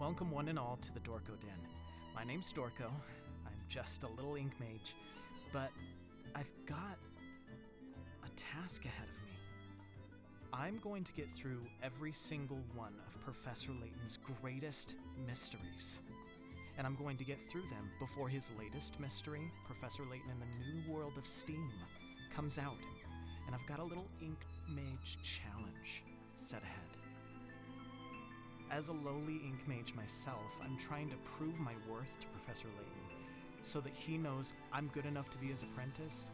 Welcome one and all to the Dorko Den. My name's Dorko. I'm just a little Ink Mage, but I've got a task ahead of me. I'm going to get through every single one of Professor Layton's greatest mysteries. And I'm going to get through them before his latest mystery, Professor Layton and the New World of Steam, comes out. And I've got a little Ink Mage challenge set ahead. As a lowly Ink Mage myself, I'm trying to prove my worth to Professor Layton so that he knows I'm good enough to be his apprentice.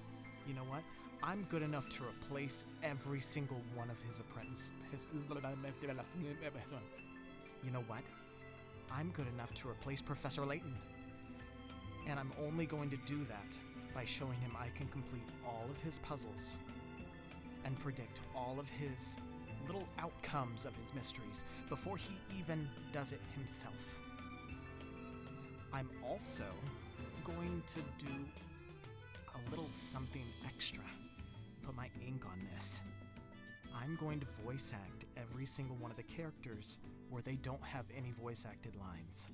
You know what? I'm good enough to replace every single one of his apprentices. You know what? I'm good enough to replace Professor Layton. And I'm only going to do that by showing him I can complete all of his puzzles and predict all of his little outcomes of his mysteries before he even does it himself. I'm also going to do a little something extra. Put my ink on this. I'm going to voice act every single one of the characters where they don't have any voice acted lines.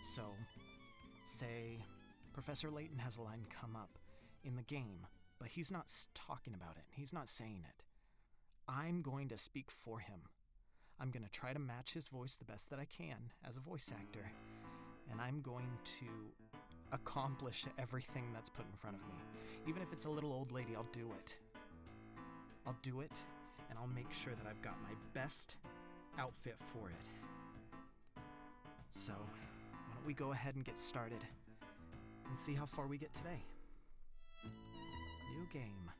So, say Professor Layton has a line come up in the game, but he's not talking about it. He's not saying it. I'm going to speak for him. I'm going to try to match his voice the best that I can as a voice actor. And I'm going to accomplish everything that's put in front of me. Even if it's a little old lady, I'll do it. I'll do it, and I'll make sure that I've got my best outfit for it. So, why don't we go ahead and get started and see how far we get today. New game.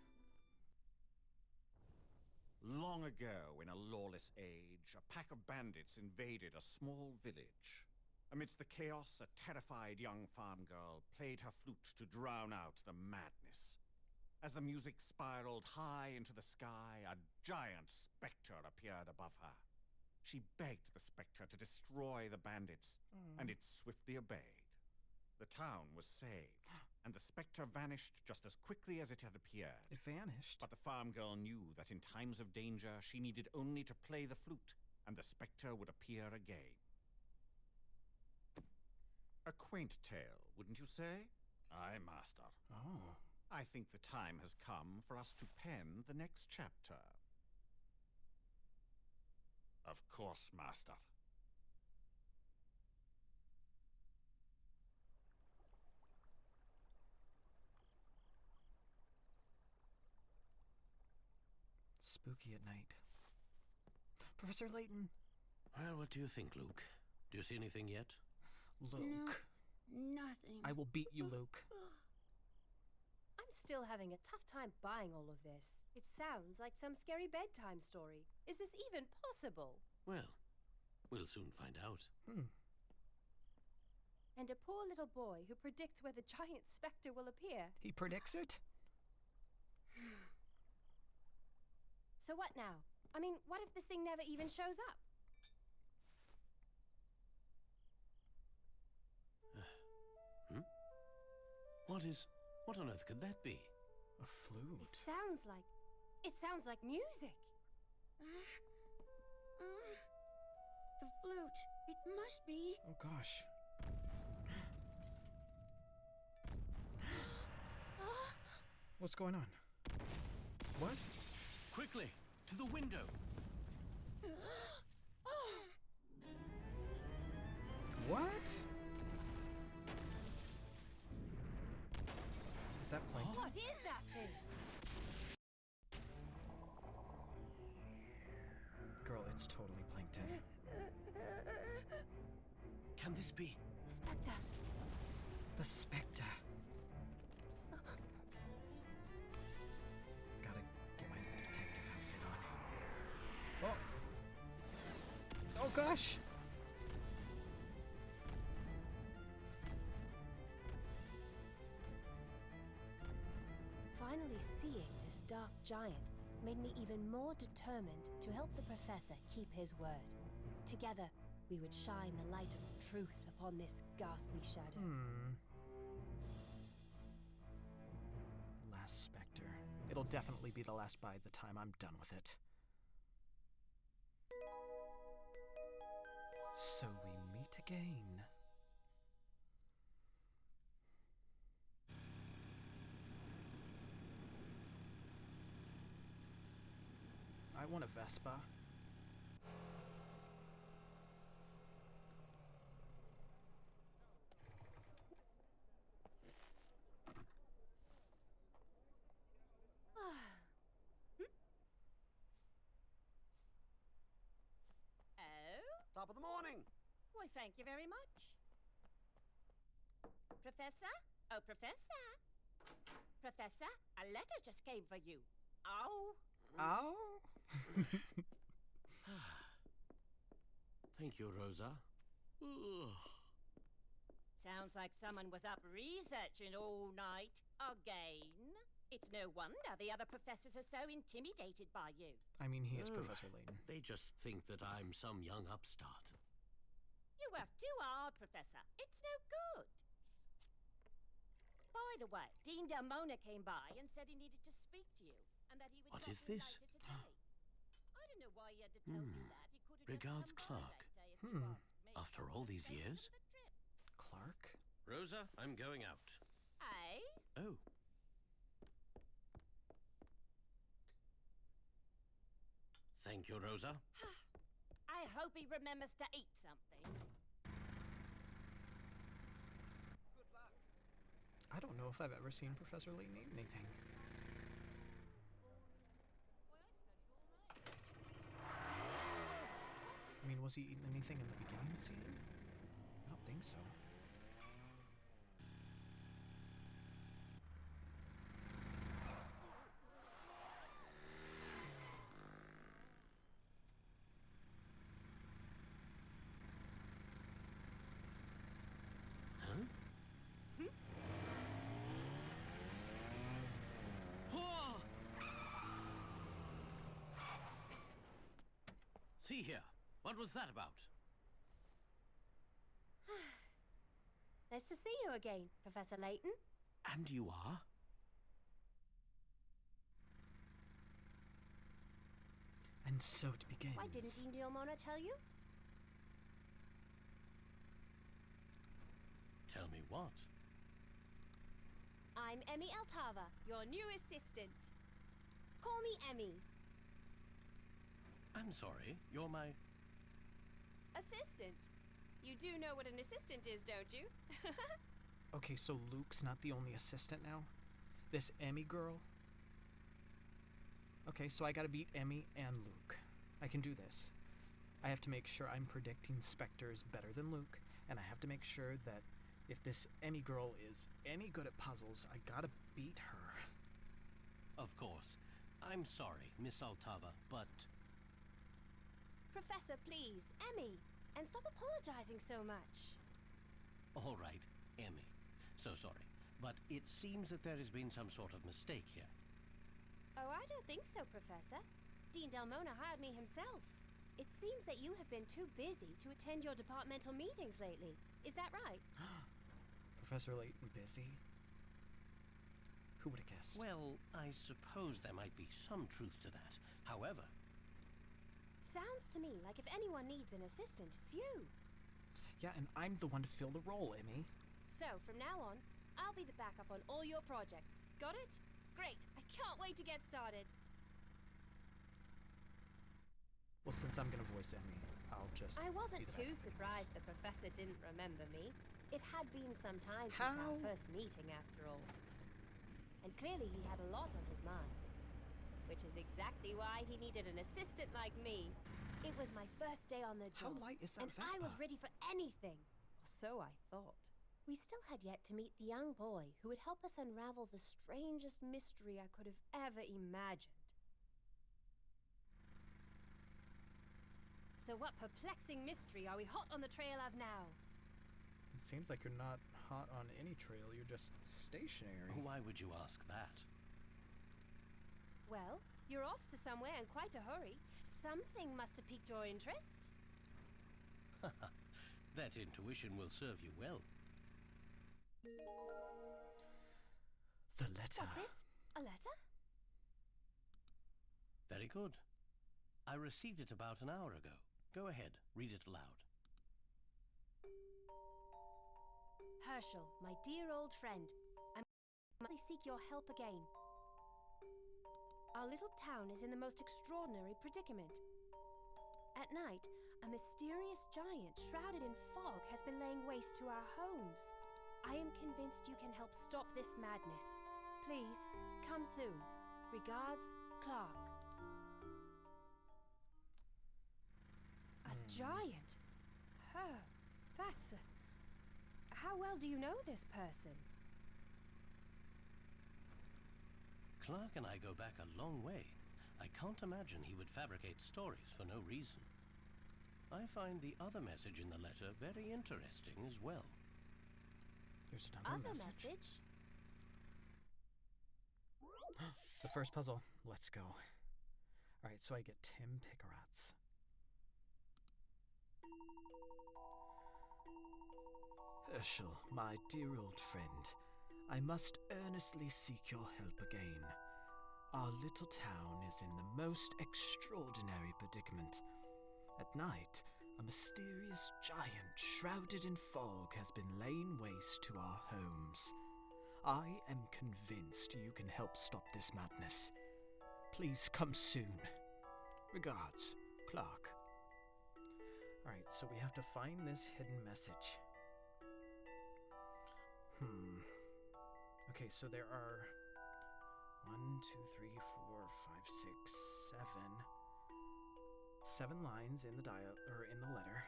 Long ago, in a lawless age, a pack of bandits invaded a small village. Amidst the chaos, a terrified young farm girl played her flute to drown out the madness. As the music spiraled high into the sky, a giant specter appeared above her. She begged the specter to destroy the bandits, and it swiftly obeyed. The town was saved, and the specter vanished just as quickly as it had appeared. It vanished? But the farm girl knew that in times of danger, she needed only to play the flute, and the specter would appear again. A quaint tale, wouldn't you say? Aye, master. Oh. I think the time has come for us to pen the next chapter. Of course, master. Spooky at night. Professor Layton! Well, what do you think, Luke? Do you see anything yet? Luke. No, nothing. I will beat you, Luke. I'm still having a tough time buying all of this. It sounds like some scary bedtime story. Is this even possible? Well, we'll soon find out. And a poor little boy who predicts where the giant specter will appear. He predicts it? So what now? I mean, what if this thing never even shows up? What on earth could that be? A flute. It sounds like music. The flute. It must be. Oh gosh. What's going on? What? Quickly, to the window! What? Is that plankton? What is that thing? Girl, it's totally plankton. Can this be? Specter. The Specter. Gotta get my detective outfit on. Oh! Oh gosh! Finally seeing this dark giant made me even more determined to help the professor keep his word. Together, we would shine the light of truth upon this ghastly shadow. Last Specter. It'll definitely be the last by the time I'm done with it. So we meet to gain? I want a Vespa. Top of the morning. Why, thank you very much. Professor? Oh, Professor. Professor, a letter just came for you. Oh. Oh? Thank you, Rosa. Ugh. Sounds like someone was up researching all night. Again. It's no wonder the other professors are so intimidated by you. I mean, he is Oh. Professor Layton. They just think that I'm some young upstart. You work too hard, Professor. It's no good. By the way, Dean Delmona came by and said he needed to speak to you, and that he would What drop is in this? later today. I don't know why he had to tell me that. He could have Regards, just come by Clark. later if you asked me. After all these Thank you years? for the trip. Clark? Rosa, I'm going out. Eh? Oh. Thank you, Rosa. I hope he remembers to eat something. I don't know if I've ever seen Professor Layton eat anything. I mean, was he eating anything in the beginning scene? I don't think so. Huh? Oh! See here. What was that about? Nice to see you again, Professor Layton. And you are? And so it begins. Why didn't Dean Delmona tell you? Tell me what? I'm Emmy Altava, your new assistant. Call me Emmy. I'm sorry, you're my... Assistant. You do know what an assistant is, don't you? Okay, so Luke's not the only assistant now? This Emmy girl? Okay, so I gotta beat Emmy and Luke. I can do this. I have to make sure I'm predicting Specters better than Luke, and I have to make sure that if this Emmy girl is any good at puzzles, I gotta beat her. Of course. I'm sorry, Miss Altava, but... Professor, please, Emmy. And stop apologizing so much. All right, Emmy. So sorry. But it seems that there has been some sort of mistake here. Oh, I don't think so, Professor. Dean Delmona hired me himself. It seems that you have been too busy to attend your departmental meetings lately. Is that right? Professor Layton busy? Who would have guessed? Well, I suppose there might be some truth to that. However... Sounds to me like if anyone needs an assistant, it's you. Yeah, and I'm the one to fill the role, Emmy. So, from now on, I'll be the backup on all your projects. Got it? Great. I can't wait to get started. Well, since I'm gonna voice Emmy, I'll just I wasn't be the too backup anyways. surprised the professor didn't remember me. It had been some time since our How? first meeting, after all. And clearly he had a lot on his mind. Which is exactly why he needed an assistant like me. It was my first day on the How job. light is that and Vespa? I was ready for anything. Or so I thought. We still had yet to meet the young boy who would help us unravel the strangest mystery I could have ever imagined. So what perplexing mystery are we hot on the trail of now? It seems like you're not hot on any trail, you're just stationary. Why would you ask that? Well, you're off to somewhere in quite a hurry. Something must have piqued your interest. That intuition will serve you well. The letter. What's this? A letter? Very good. I received it about an hour ago. Go ahead, read it aloud. Herschel, my dear old friend, I must seek your help again. Our little town is in the most extraordinary predicament. At night, a mysterious giant shrouded in fog has been laying waste to our homes. I am convinced you can help stop this madness. Please, come soon. Regards, Clark. A giant? Her. That's... How well do you know this person? Clark and I go back a long way. I can't imagine he would fabricate stories for no reason. I find the other message in the letter very interesting as well. There's another message. The first puzzle. Let's go. Alright, so I get Tim Pickerats. Herschel, my dear old friend, I must earnestly seek your help again. Our little town is in the most extraordinary predicament. At night, a mysterious giant shrouded in fog has been laying waste to our homes. I am convinced you can help stop this madness. Please come soon. Regards, Clark. Alright, so we have to find this hidden message. Okay, so there are 1, 2, 3, 4, 5, 6, 7 lines in the in the letter.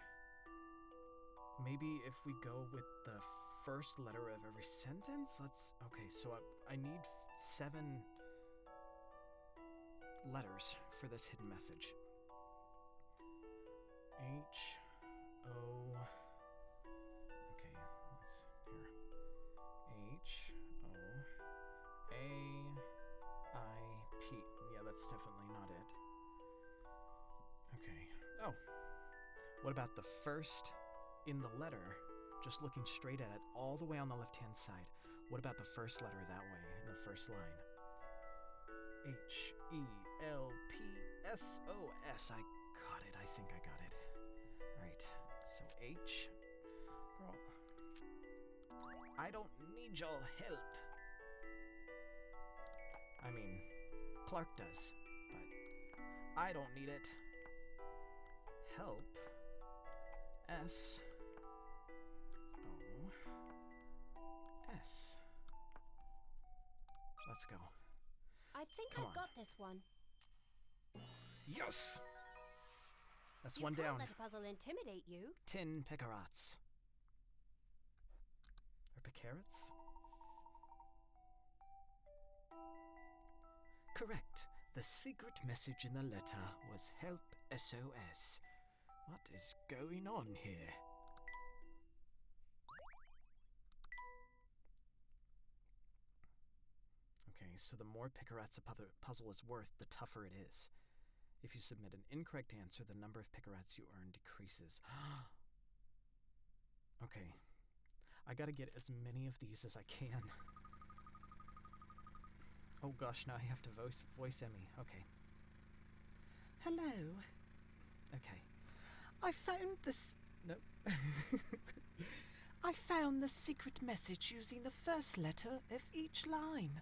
Maybe if we go with the first letter of every sentence, okay, so I need 7 letters for this hidden message. H, O, okay, here. H, O, A, I, P. Yeah, that's definitely not it. Okay. Oh. What about the first in the letter, just looking straight at it, all the way on the left-hand side? What about the first letter that way, in the first line? H-E-L-P-S-O-S. I got it. I think I got it. Alright, so H. Girl. I don't need your help. I mean, Clark does, but I don't need it. Help. S. O. S. Let's go. I think Come I've on. got this one. Yes! That's You one can't down. let a puzzle intimidate you. 10 Pickerats. Or Picarats? Correct. The secret message in the letter was help SOS. What is going on here? Okay, so the more Pickerats a puzzle is worth, the tougher it is. If you submit an incorrect answer, the number of Pickerats you earn decreases. Okay. I gotta get as many of these as I can. Oh gosh, now I have to voice Emmy. Okay. Hello. Okay. I found this. No. I found the secret message using the first letter of each line.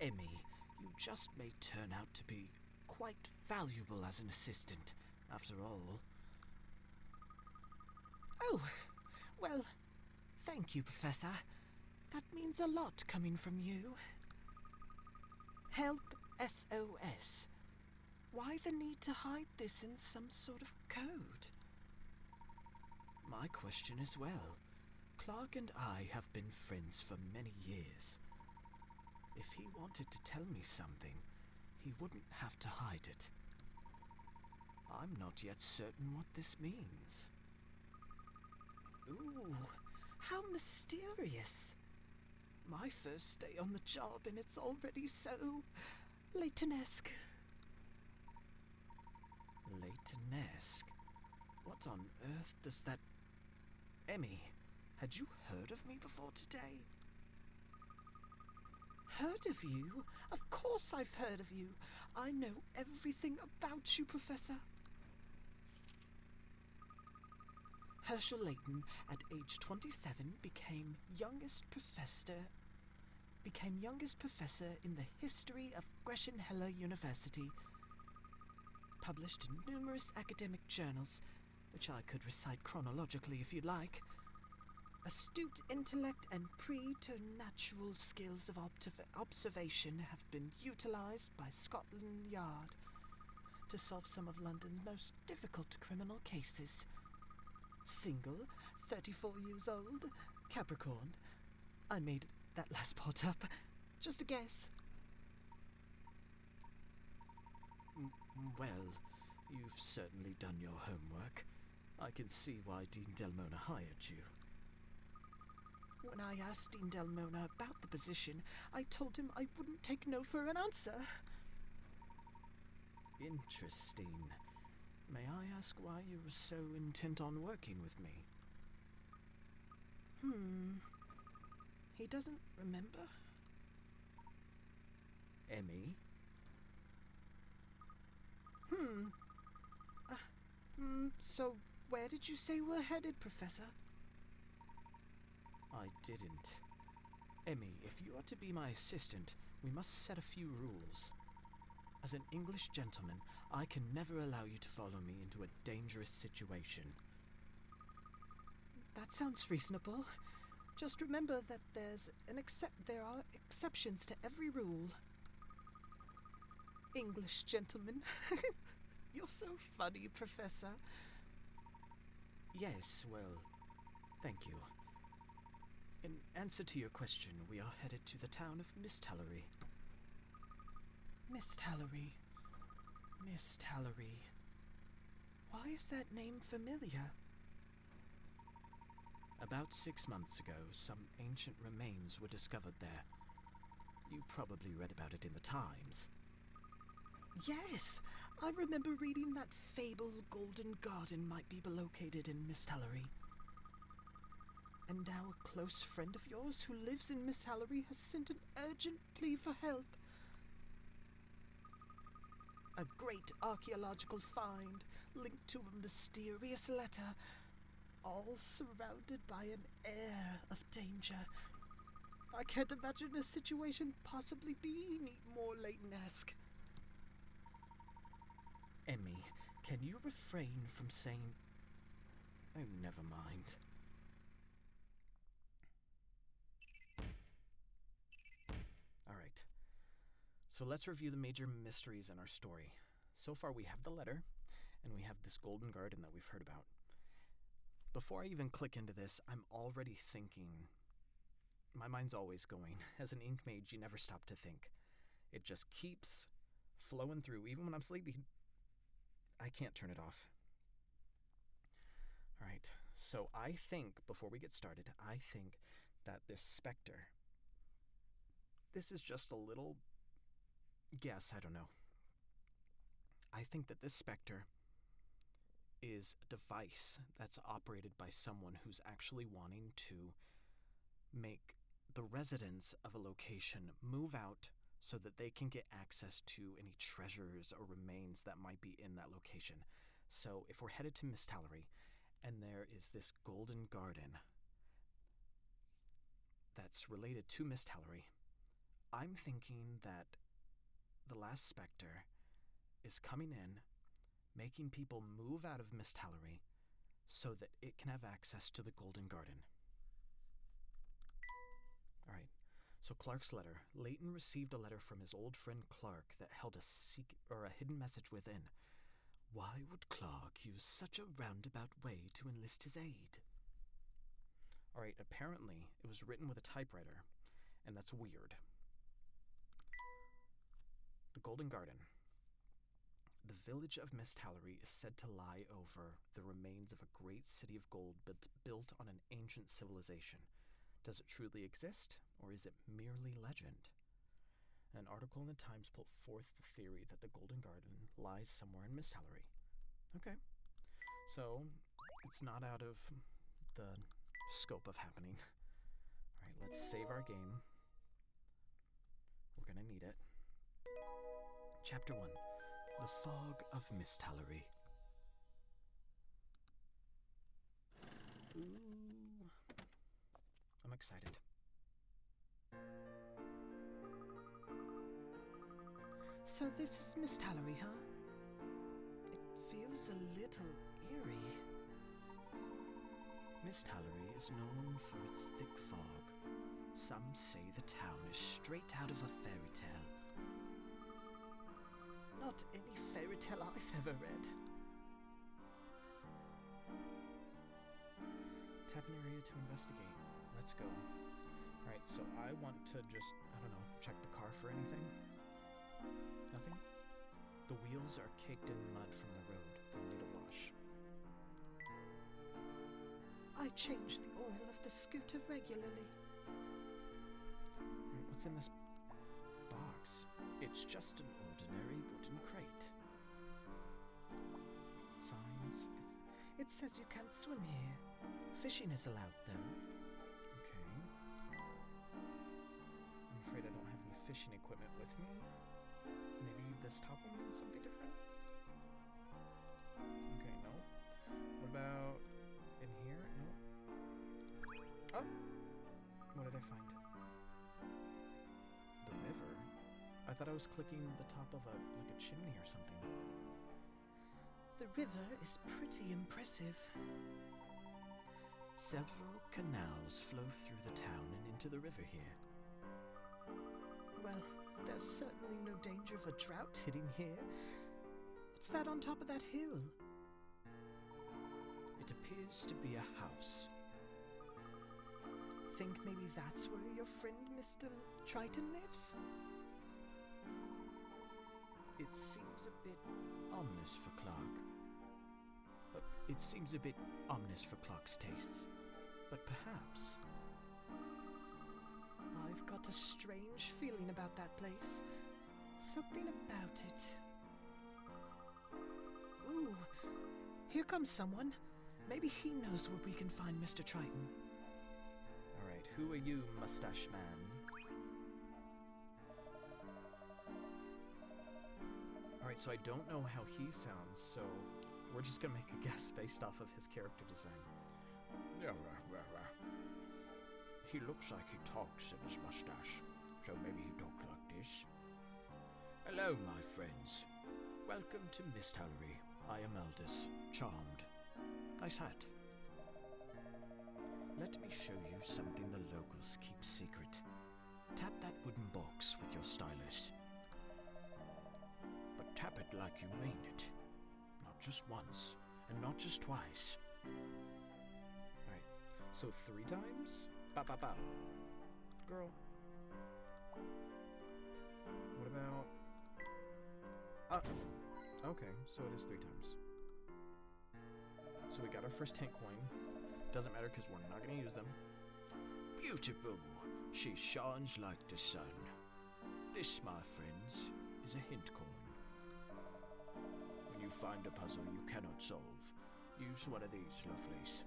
Emmy, you just may turn out to be quite valuable as an assistant, after all. Oh, well, thank you, Professor. That means a lot coming from you. Help SOS. Why the need to hide this in some sort of code? My question as well. Clark and I have been friends for many years. If he wanted to tell me something, he wouldn't have to hide it. I'm not yet certain what this means. Ooh, how mysterious. My first day on the job and it's already so Layton-esque. Layton-esque? What on earth does that... Emmy, had you heard of me before today? Heard of you? Of course I've heard of you. I know everything about you, Professor. Herschel Layton, at age 27, became youngest professor in the history of Gresham-Heller University. Published in numerous academic journals, which I could recite chronologically if you'd like. Astute intellect and preternatural skills of observation have been utilized by Scotland Yard to solve some of London's most difficult criminal cases. Single, 34 years old, Capricorn. I made that last part up. Just a guess. Well, you've certainly done your homework. I can see why Dean Delmona hired you. When I asked Dean Delmona about the position, I told him I wouldn't take no for an answer. Interesting. May I ask why you were so intent on working with me? He doesn't remember? Emmy? So where did you say we're headed, Professor? I didn't. Emmy, if you are to be my assistant, we must set a few rules. As an English gentleman, I can never allow you to follow me into a dangerous situation. That sounds reasonable. Just remember that there are exceptions to every rule. English gentleman. You're so funny, Professor. Yes, well, thank you. In answer to your question, we are headed to the town of Misthallery. Misthallery. Misthallery. Why is that name familiar? About 6 months ago, some ancient remains were discovered there. You probably read about it in the Times. Yes! I remember reading that fabled Golden Garden might be located in Misthallery. And now a close friend of yours who lives in Misthallery has sent an urgent plea for help. A great archaeological find linked to a mysterious letter, all surrounded by an air of danger. I can't imagine a situation possibly being more Layton-esque. Emmy, can you refrain from saying... Oh, never mind. Alright, so let's review the major mysteries in our story. So far we have the letter, and we have this golden garden that we've heard about. Before I even click into this, I'm already thinking... My mind's always going. As an Ink Mage, you never stop to think. It just keeps flowing through. Even when I'm sleepy, I can't turn it off. Alright, so I think, before we get started, I think that this Specter... This is just a little guess, I don't know. I think that this Specter is a device that's operated by someone who's actually wanting to make the residents of a location move out so that they can get access to any treasures or remains that might be in that location. So if we're headed to Misthallery and there is this golden garden that's related to Misthallery, I'm thinking that the last Specter is coming in, making people move out of Misthallery so that it can have access to the golden garden. Alright, so Clark's letter. Layton received a letter from his old friend Clark that held a hidden message within. Why would Clark use such a roundabout way to enlist his aid? Alright, apparently it was written with a typewriter, and that's weird. The Golden Garden. The village of Misthallery is said to lie over the remains of a great city of gold built on an ancient civilization. Does it truly exist, or is it merely legend? An article in the Times put forth the theory that the Golden Garden lies somewhere in Misthallery. Okay, so it's not out of the scope of happening. Alright, let's save our game. We're gonna need it. Chapter 1. The Fog of Misthallery. Ooh. I'm excited. So this is Misthallery, huh? It feels a little eerie. Misthallery is known for its thick fog. Some say the town is straight out of a fairy tale. Not any fairy tale I've ever read. Tap an area to investigate. Let's go. Alright, so I want to just, I don't know, check the car for anything. Nothing? The wheels are caked in mud from the road. They'll need a wash. I change the oil of the scooter regularly. Right, what's in this box? It's just an ordinary wooden crate. Signs. It says you can't swim here. Fishing is allowed, though. Okay. I'm afraid I don't have any fishing equipment with me. Maybe this top one means something different? Okay, no. What about in here? No. Oh! What did I find? The river? I thought I was clicking the top of a chimney or something. The river is pretty impressive. Several canals flow through the town and into the river here. Well, there's certainly no danger of a drought hitting here. What's that on top of that hill? It appears to be a house. Think maybe that's where your friend Mr. Triton lives? It seems a bit ominous for Clark. It seems a bit ominous for Clark's tastes. But perhaps... I've got a strange feeling about that place. Something about it. Ooh, here comes someone. Maybe he knows where we can find Mr. Triton. Alright, who are you, mustache man? Alright, so I don't know how he sounds, so we're just gonna make a guess based off of his character design. He looks like he talks in his mustache, so maybe he talks like this. Hello, my friends. Welcome to Misthallery. I am Aldous, charmed. Nice hat. Let me show you something the locals keep secret. Tap that wooden box with your stylus. But tap it like you mean it. Not just once, and not just twice. Alright, so 3 times? Bow, bow, bow. Girl. What about... okay, so it is 3 times. So we got our first hint coin. Doesn't matter because we're not going to use them. Beautiful. She shines like the sun. This, my friends, is a hint coin. When you find a puzzle you cannot solve, use one of these lovelies.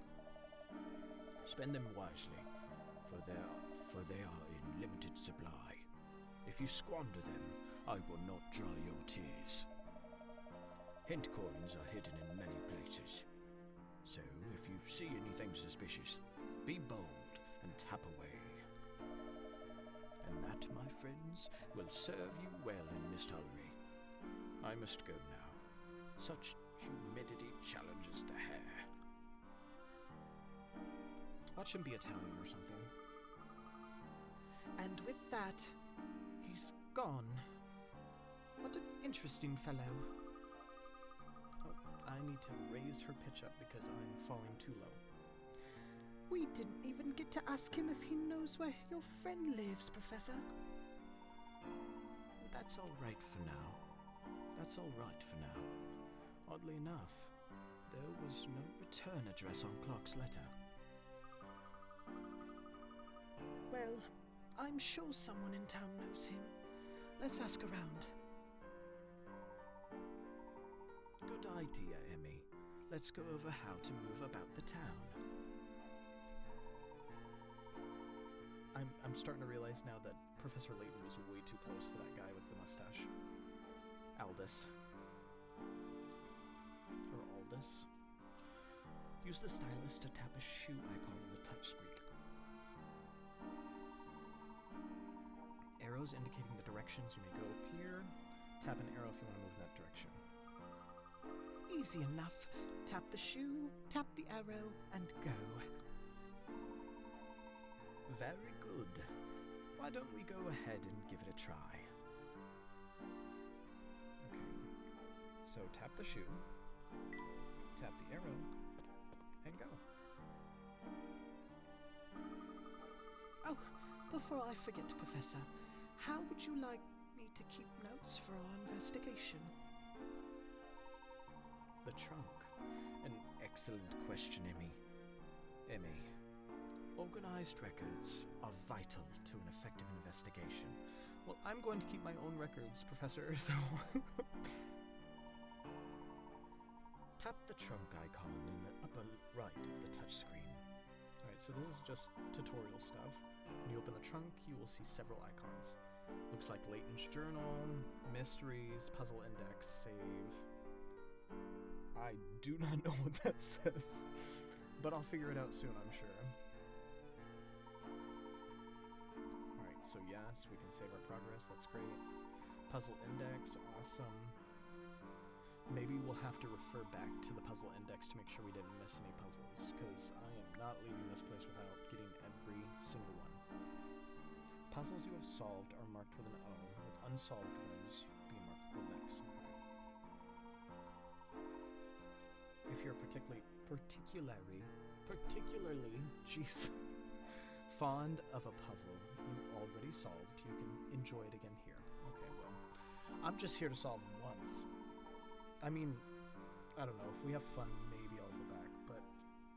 Spend them wisely, for they are in limited supply. If you squander them, I will not dry your tears. Hint coins are hidden in many places. So, if you see anything suspicious, be bold and tap away. And that, my friends, will serve you well in Misthallery. I must go now. Such humidity challenges the hair. Watch him be Italian or something. And with that, he's gone. What an interesting fellow. Oh, I need to raise her pitch up because I'm falling too low. We didn't even get to ask him if he knows where your friend lives, Professor. That's all right for now. That's all right for now. Oddly enough, there was no return address on Clark's letter. Well, I'm sure someone in town knows him. Let's ask around. Good idea, Emmy. Let's go over how to move about the town. I'm starting to realize now that Professor Layton was way too close to that guy with the mustache. Aldous. Or Aldous. Use the stylus to tap a shoe icon on the touchscreen. Arrows indicating the directions you may go appear. Tap an arrow if you want to move in that direction. Easy enough. Tap the shoe, tap the arrow, and go. Very good. Why don't we go ahead and give it a try? Okay. So tap the shoe, tap the arrow, and go. Oh, before I forget, Professor, how would you like me to keep notes for our investigation? The trunk. An excellent question, Emmy. Emmy, organized records are vital to an effective investigation. Well, I'm going to keep my own records, Professor, so... Tap the trunk icon in the upper right of the touchscreen. Alright, so this is just tutorial stuff. When you open the trunk, you will see several icons. Looks like Layton's journal, mysteries, puzzle index, save. I do not know what that says, but I'll figure it out soon, I'm sure. Alright, so yes, we can save our progress, that's great. Puzzle index, awesome. Maybe we'll have to refer back to the puzzle index to make sure we didn't miss any puzzles, because I am not leaving this place without getting every single one. Puzzles you have solved are marked with an O, with unsolved ones being marked with an X. If you're particularly, jeez, fond of a puzzle you've already solved, you can enjoy it again here. Okay, well, I'm just here to solve them once. I mean, I don't know, if we have fun, maybe I'll go back, but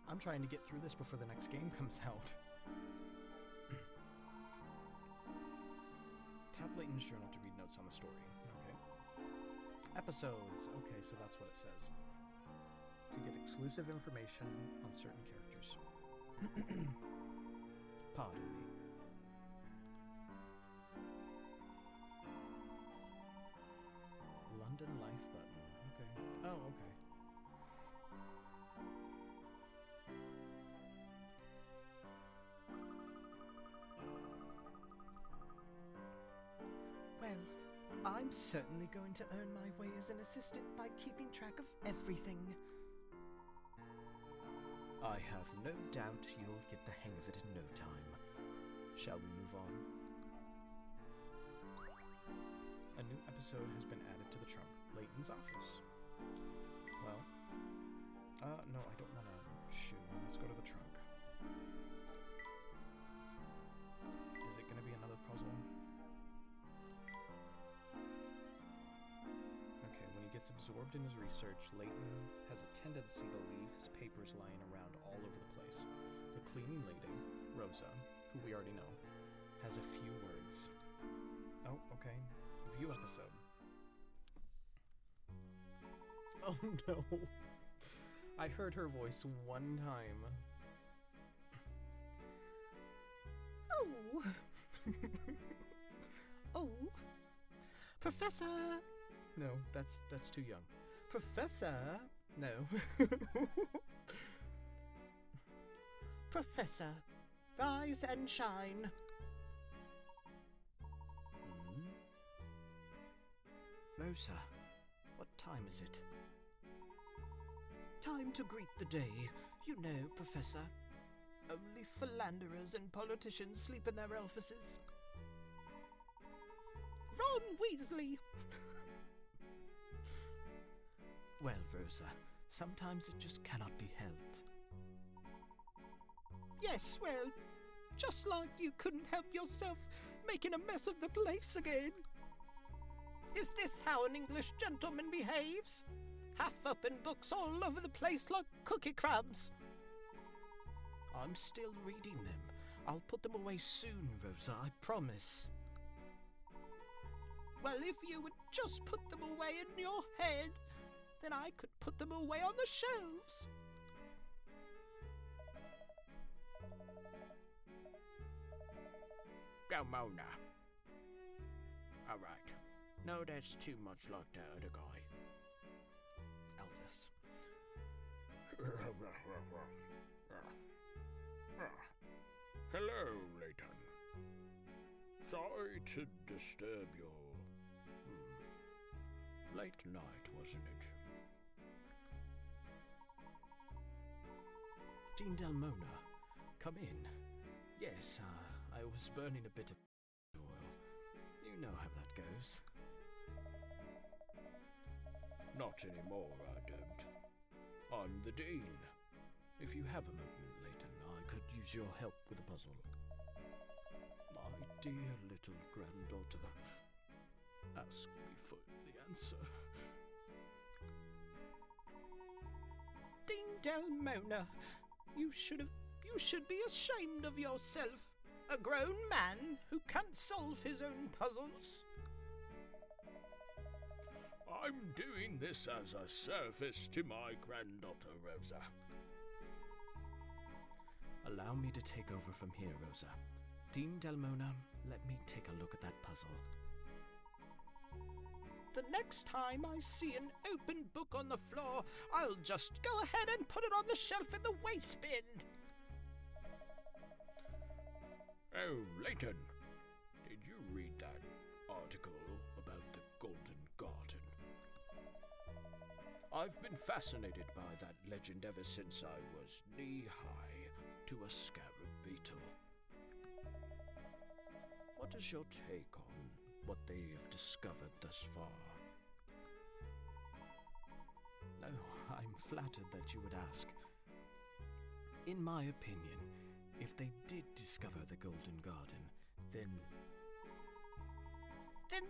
I'm trying to get through this before the next game comes out. Tap Layton's journal to read notes on the story. Okay. Episodes. Okay, so that's what it says. To get exclusive information on certain characters. Pardon me. London Life button. Okay. Oh, okay. Well, I'm certainly going to earn my way as an assistant by keeping track of everything. I have no doubt you'll get the hang of it in no time. Shall we move on? A new episode has been added to the trunk. Layton's office. Well, no, I don't want a shoe. Let's go to the trunk. Is it going to be another puzzle? Okay, when he gets absorbed in his research, Layton has a tendency to leave his papers lying around all over the place. The cleaning lady, Rosa, who we already know, has a few words. Oh, okay. View episode. Oh no. I heard her voice one time. Oh. Oh. Professor. No, that's too young. Professor. No. Professor, rise and shine. Rosa, what time is it? Time to greet the day. You know, Professor. Only philanderers and politicians sleep in their offices. Ron Weasley! Well, Rosa, sometimes it just cannot be helped. Yes, well, just like you couldn't help yourself making a mess of the place again. Is this how an English gentleman behaves? Half open books all over the place like cookie crumbs. I'm still reading them. I'll put them away soon, Rosa, I promise. Well, if you would just put them away in your head, then I could put them away on the shelves. Go, Mona. All right. No, that's too much like the other guy. Aldous. Hello, Layton. Sorry to disturb your... late night, wasn't it? Dean Delmona, come in. Yes, I was burning a bit of oil. You know how that goes. Not anymore, I don't. I'm the Dean. If you have a moment, Layton, I could use your help with a puzzle. My dear little granddaughter, ask me for the answer. Dean Delmona, you should be ashamed of yourself. A grown man who can't solve his own puzzles. I'm doing this as a service to my granddaughter, Rosa. Allow me to take over from here, Rosa. Dean Delmona, let me take a look at that puzzle. The next time I see an open book on the floor, I'll just go ahead and put it on the shelf in the waste bin. Oh, Layton, did you read that article about the Golden Garden? I've been fascinated by that legend ever since I was knee-high to a scarab beetle. What is your take on what they have discovered thus far? Oh, I'm flattered that you would ask. In my opinion, if they did discover the Golden Garden, then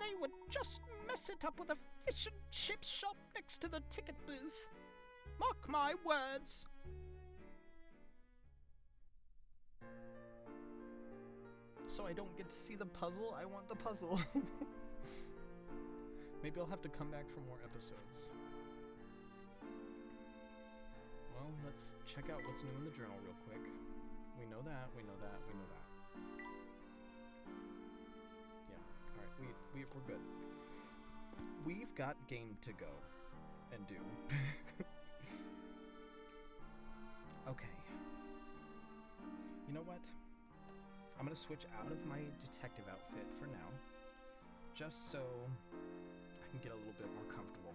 they would just mess it up with a fish and chips shop next to the ticket booth. Mark my words. So I don't get to see the puzzle? I want the puzzle. Maybe I'll have to come back for more episodes. Well, let's check out what's new in the journal real quick. We know that, we know that, we know that. Yeah, alright, we're good. We've got game to go and do. Okay. You know what? I'm gonna switch out of my detective outfit for now, just so I can get a little bit more comfortable.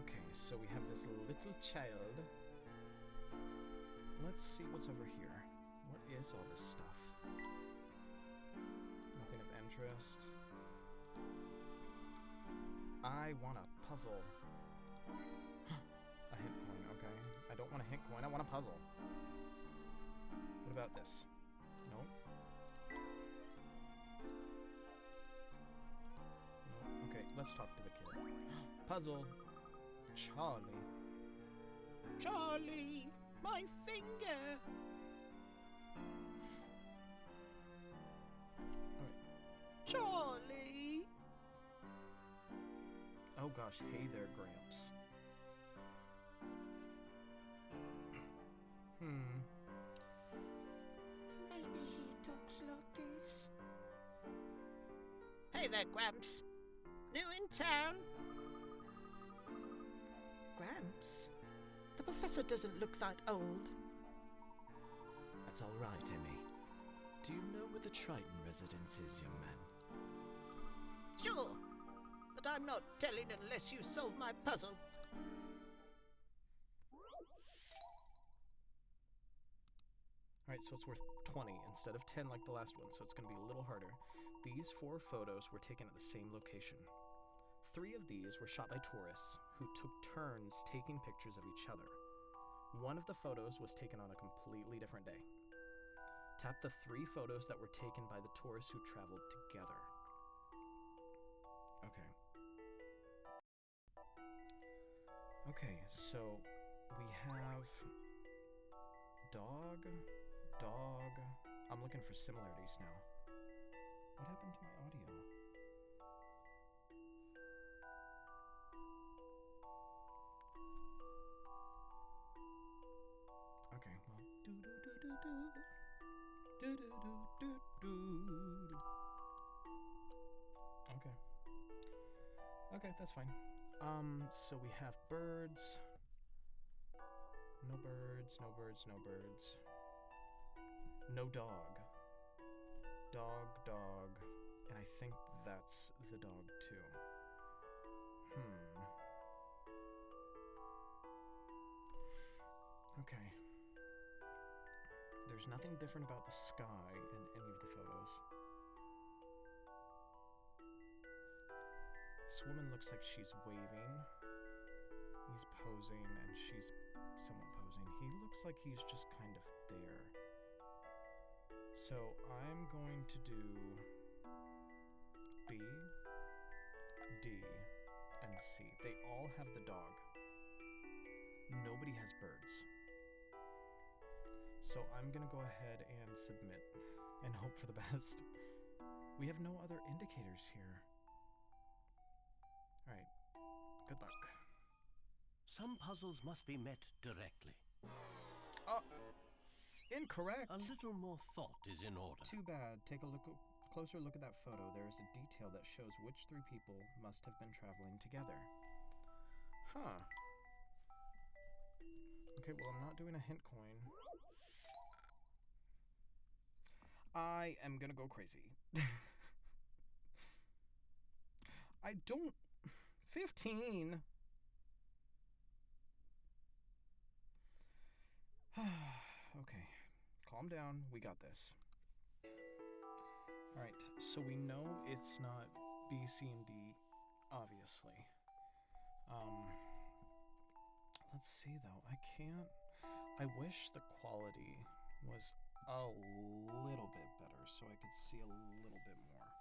Okay, so we have this little child. Let's see what's over here. What is all this stuff? Nothing of interest. I want a puzzle. A hint coin, okay. I don't want a hint coin, I want a puzzle. What about this? Nope. Nope. Okay, let's talk to the kid. Puzzle. Charlie. Charlie, my finger. Alright. Charlie. Oh gosh, hey there, Gramps. Maybe he talks like this. Hey there, Gramps. New in town? Gramps? The professor doesn't look that old. that's all right, Emmy. Do you know where the Triton residence is, young man? Sure, but I'm not telling unless you solve my puzzle. Alright, so it's worth 20 instead of 10 like the last one, so it's going to be a little harder. These 4 photos were taken at the same location. 3 of these were shot by tourists who took turns taking pictures of each other. One of the photos was taken on a completely different day. Tap the 3 photos that were taken by the tourists who traveled together. Okay. Okay, so we have dog. I'm looking for similarities now. What happened to my audio? Okay, well, Okay, that's fine. So we have birds. No birds, no birds, no birds. No dog. Dog, dog. And I think that's the dog too. Okay. There's nothing different about the sky in any of the photos. This woman looks like she's waving. He's posing, and she's somewhat posing. He looks like he's just kind of there. So I'm going to do B, D, and C. They all have the dog. Nobody has birds. So I'm gonna go ahead and submit and hope for the best. We have no other indicators here. Alright, good luck. Some puzzles must be met directly. Incorrect! A little more thought is in order. Too bad. Take a closer look at that photo. There is a detail that shows which three people must have been traveling together. Huh. Okay, well, I'm not doing a hint coin. I am gonna go crazy. I don't... 15! Okay, calm down. We got this. Alright, so we know it's not B, C, and D, obviously. Let's see, though. I can't... I wish the quality was a little bit better so I could see a little bit more.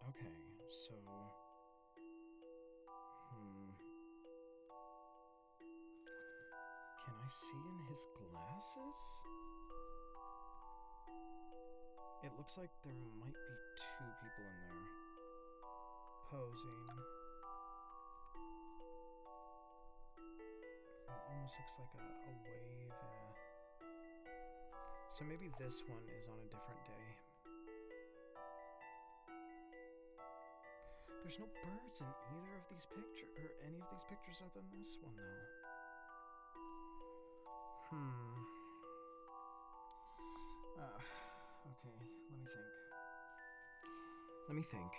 Okay, so... Can I see in his glasses? It looks like there might be two people in there. Posing. It almost looks like a wave and a... So maybe this one is on a different day. There's no birds in either of these pictures, or any of these pictures other than this one, though. Okay, let me think.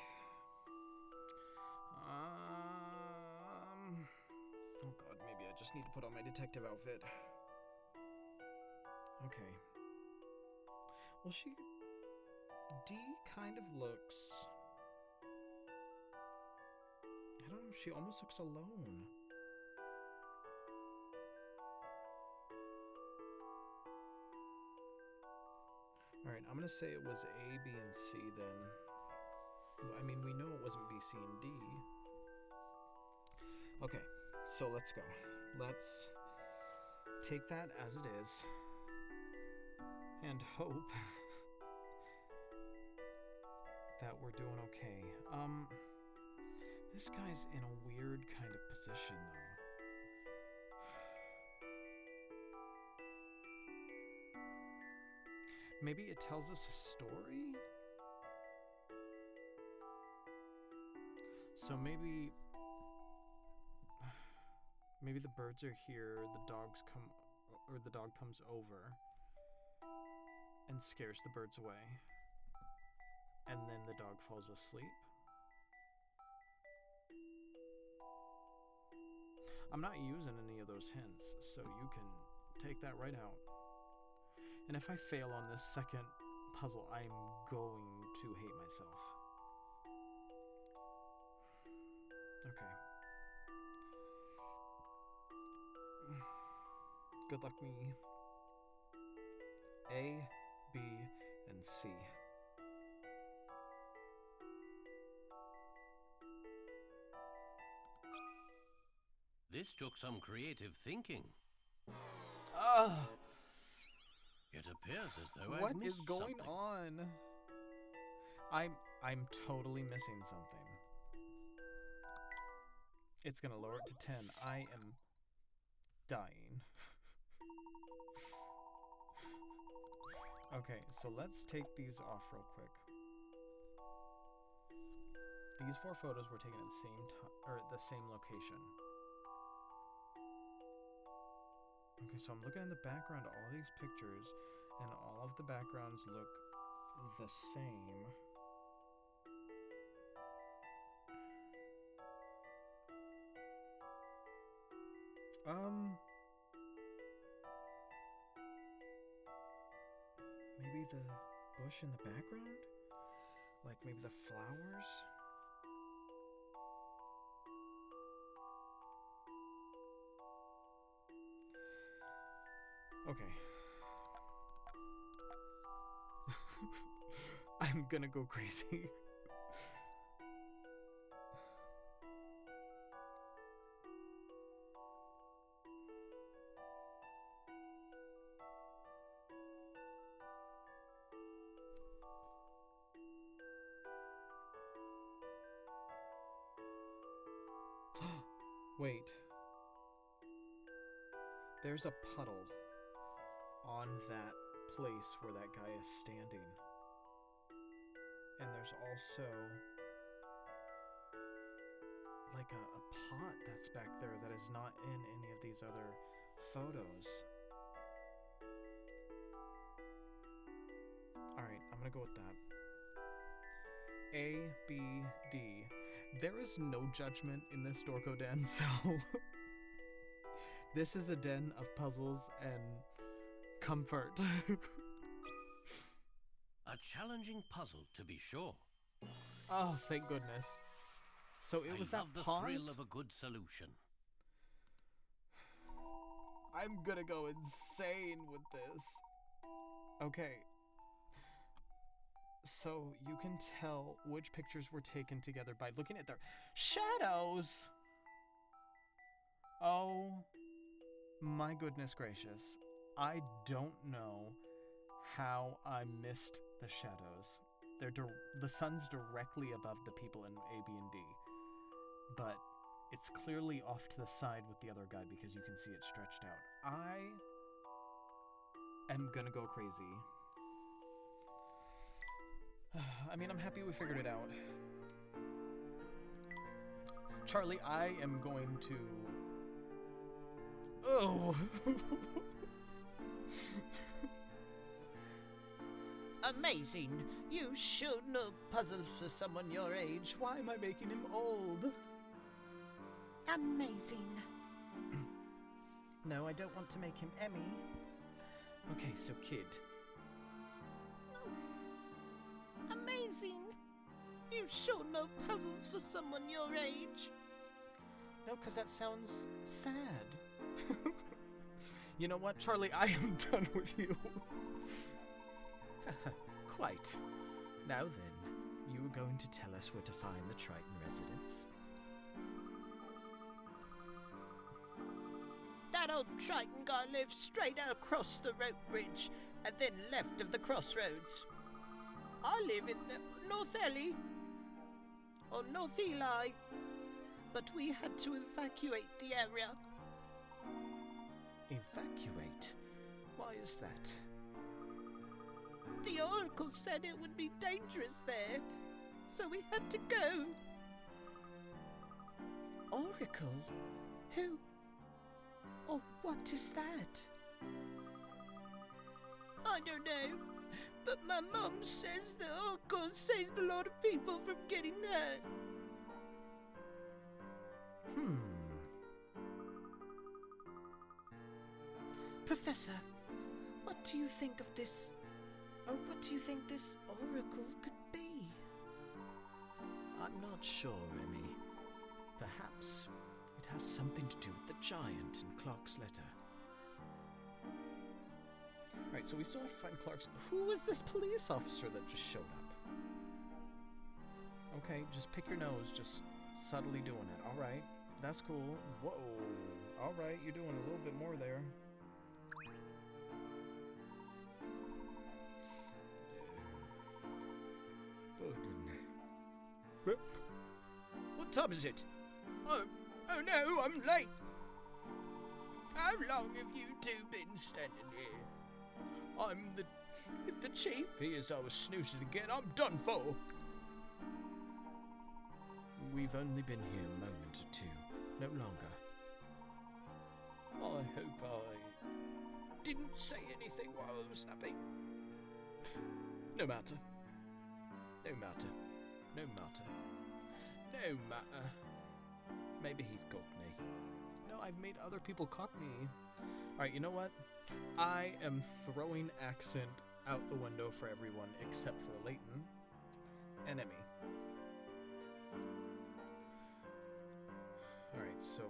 Oh god, maybe I just need to put on my detective outfit. Okay. Well, D kind of looks... I don't know, she almost looks alone. Alright, I'm gonna say it was A, B, and C then. I mean, we know it wasn't B, C, and D. Okay, so let's go. Let's take that as it is. And hope that we're doing okay. This guy's in a weird kind of position, though. Maybe it tells us a story? So maybe the birds are here, the dog comes over and scares the birds away. And then the dog falls asleep. I'm not using any of those hints, so you can take that right out. And if I fail on this second puzzle, I'm going to hate myself. Okay. Good luck, me. A, B, and C. This took some creative thinking. It appears as though I've missed What is going something. on? I'm totally missing something. It's gonna lower it to 10. I am dying. Okay, so let's take these off real quick. These 4 photos were taken at the same time, or at the same location. Okay, so I'm looking in the background of all these pictures, and all of the backgrounds look the same. Maybe the bush in the background? Like maybe the flowers? Okay. I'm gonna go crazy. Wait. There's a puddle on that place where that guy is standing. And there's also like a pot that's back there that is not in any of these other photos. Alright, I'm gonna go with that. A, B, D. There is no judgment in this Dorko den, so this is a den of puzzles and comfort. A challenging puzzle, to be sure. Oh, thank goodness. So it was that pot? I love the thrill of a good solution. I'm gonna go insane with this. Okay. So you can tell which pictures were taken together by looking at their shadows. Oh my goodness gracious. I don't know how I missed the shadows. The sun's directly above the people in A, B, and D. But it's clearly off to the side with the other guy because you can see it stretched out. I am gonna go crazy. I mean, I'm happy we figured it out. Charlie, I am going to... Oh! Amazing. You should know puzzles for someone your age. Why am I making him old? Amazing. No, I don't want to make him Emmy. Okay, so kid. Amazing. You sure know puzzles for someone your age. No, because that sounds sad. You know what, Charlie? I am done with you. Quite. Now then, you were going to tell us where to find the Triton residence? That old Triton guy lives straight across the rope bridge and then left of the crossroads. I live in the North Ellie, or North Eli, but we had to evacuate the area. Evacuate? Why is that? The Oracle said it would be dangerous there, so we had to go. Oracle? Who? Or what is that? I don't know, but my mum says the Oracle saved a lot of people from getting hurt. Professor, what do you think of this... Oh, what do you think this Oracle could be? I'm not sure, Remy. Perhaps it has something to do with the giant in Clark's letter. Right, so we still have to find Clark's... Who is this police officer that just showed up? Okay, just pick your nose, just subtly doing it. All right, that's cool. Whoa. All right, you're doing a little bit more there. What time is it? Oh no, I'm late. How long have you two been standing here? If the chief hears I was snoozing again, I'm done for. We've only been here a moment or two, no longer. I hope didn't say anything while I was napping. No matter. No matter. No matter. No matter. Maybe he's Cockney. No, I've made other people Cockney. Alright, you know what? I am throwing accent out the window for everyone except for Layton and Emmy. Alright, so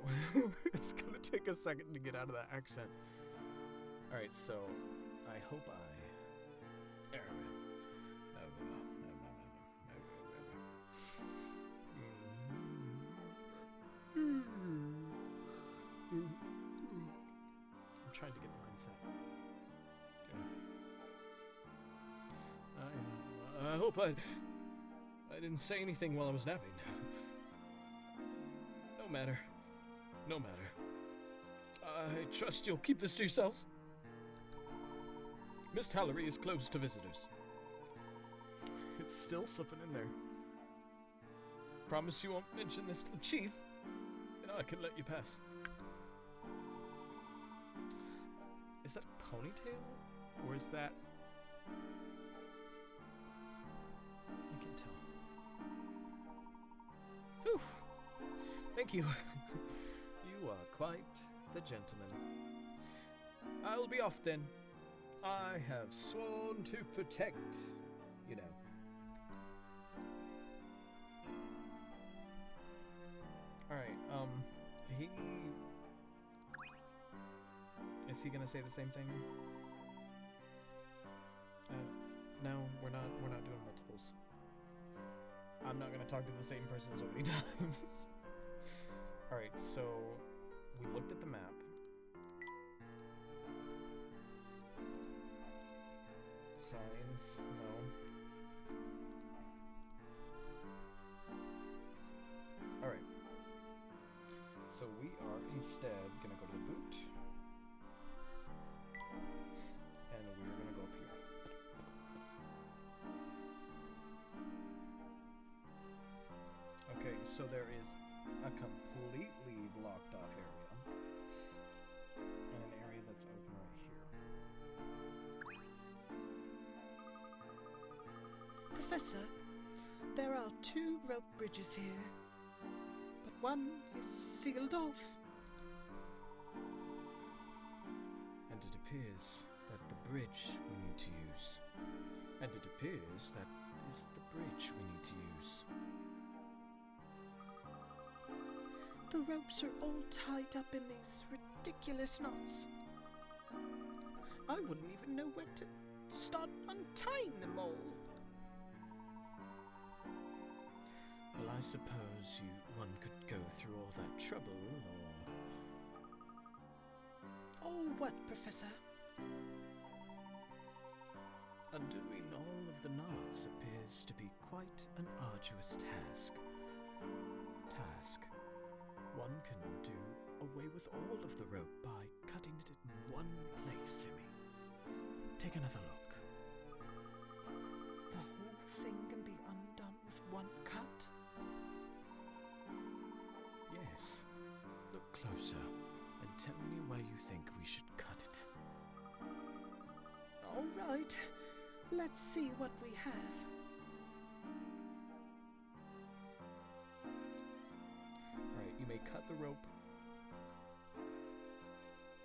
it's gonna take a second to get out of that accent. Alright, so I hope I... I'm trying to get mindset. I hope I didn't say anything while I was napping. No matter. No matter. I trust you'll keep this to yourselves. Misthallery is closed to visitors. It's still slipping in there. Promise you won't mention this to the chief, and I can let you pass. Is that a ponytail? Or is that... I can't tell. Whew. Thank you. You are quite the gentleman. I'll be off then. I have sworn to protect, you know. Alright, he... Is he gonna say the same thing? No, we're not doing multiples. I'm not gonna talk to the same person so many times. Alright, so we looked at the map. Signs, no. Alright. So we are instead gonna go to the boot. And we're gonna go up here. Okay, so there is a completely blocked off area. And an area that's open right here. Professor, there are 2 rope bridges here, but one is sealed off. And it appears that the bridge we need to use. And it appears that is the bridge we need to use. The ropes are all tied up in these ridiculous knots. I wouldn't even know where to start untying them all. Well, I suppose one could go through all that trouble, or... Oh, what, Professor? Undoing all of the knots appears to be quite an arduous task. One can do away with all of the rope by cutting it in one place, Simi. Take another look. The whole thing can be undone with one cut? Yes. Look closer and tell me where you think we should cut it. All right. Let's see what we have. You may cut the rope.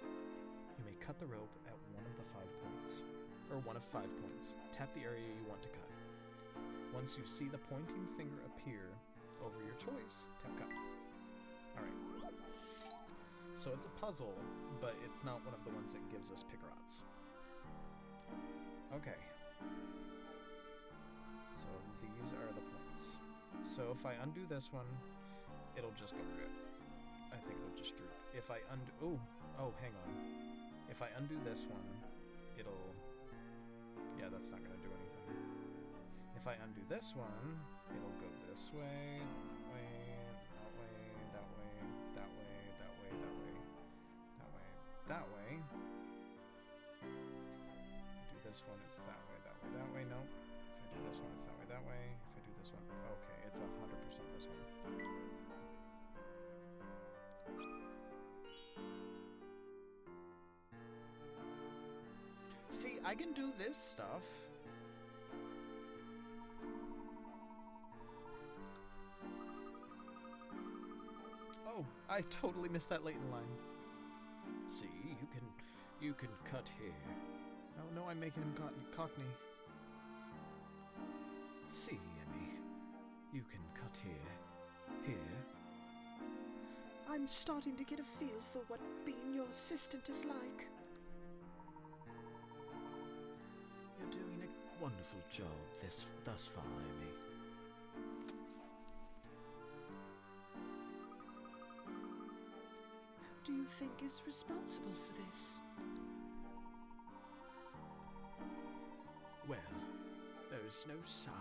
You may cut the rope at one of the 5 points, or one of 5 points. Tap the area you want to cut. Once you see the pointing finger appear over your choice, tap cut. Alright. So it's a puzzle, but it's not one of the ones that gives us Pickerots. Okay. So these are the points. So if I undo this one, it'll just go rip. I think it'll just droop. If I undo... Oh, hang on. If I undo this one, it'll... Yeah, that's not going to do anything. If I undo this one, it'll go this way, that way, that way, that way, that way, that way, that way, that way, that way. If I do this one, it's that way, that way, that way. No. If I do this one, it's that way, that way. If I do this one... Okay, it's 100% this one. I can do this stuff. Oh, I totally missed that Layton line. See, you can cut here. Oh no, I'm making him Cockney. See, Emmy, you can cut here. I'm starting to get a feel for what being your assistant is like. You're doing a wonderful job thus far, Emmy. Who do you think is responsible for this? Well, there's no sign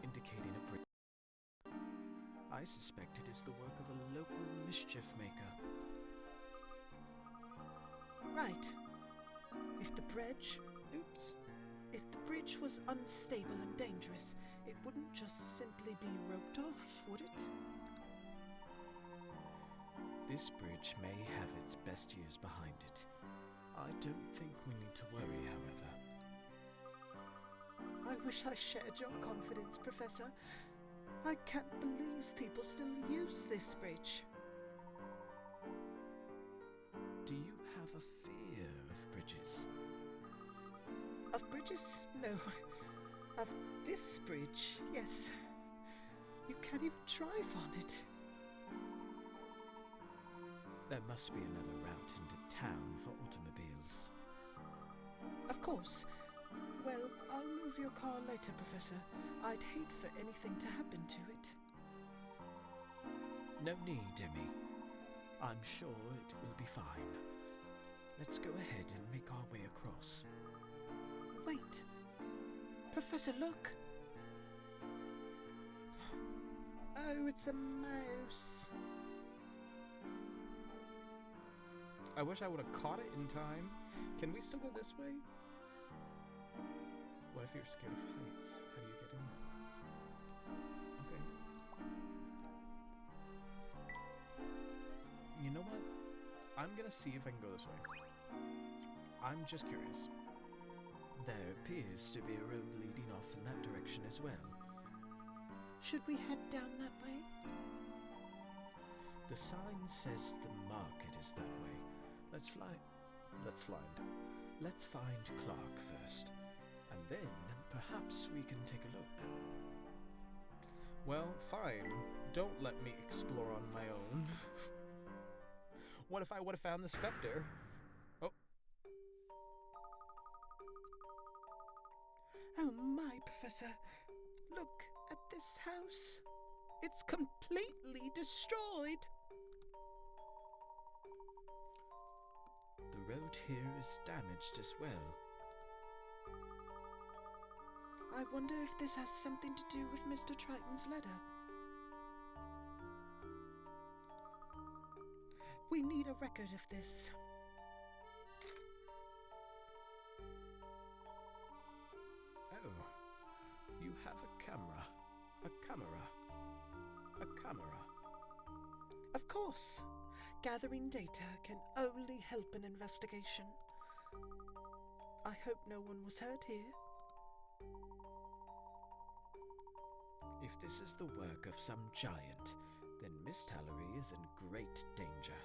indicating a break. I suspect it is the work of a local mischief maker. Right. If the bridge was unstable and dangerous, it wouldn't just simply be roped off, would it? This bridge may have its best years behind it. I don't think we need to worry, however. I wish I shared your confidence, Professor. I can't believe people still use this bridge. Do you have a fear of bridges? Of bridges? No. Of this bridge, yes. You can't even drive on it. There must be another route into town for automobiles. Of course. Well, I'll move your car later, Professor. I'd hate for anything to happen to it. No need, Emmy. I'm sure it will be fine. Let's go ahead and make our way across. Wait. Professor, look. Oh, it's a mouse. I wish I would have caught it in time. Can we still go this way? What if you're scared of heights? How do you get in there? Okay. You know what? I'm gonna see if I can go this way. I'm just curious. There appears to be a road leading off in that direction as well. Should we head down that way? The sign says the market is that way. Let's find Clark first, and then perhaps we can take a look. Well, fine. Don't let me explore on my own. What if I would have found the Specter? Oh. Oh my, Professor. Look at this house. It's completely destroyed. The road here is damaged as well. I wonder if this has something to do with Mr. Triton's letter. We need a record of this. Oh, you have a camera. Of course. Gathering data can only help an investigation. I hope no one was hurt here. If this is the work of some giant, then Misthallery is in great danger.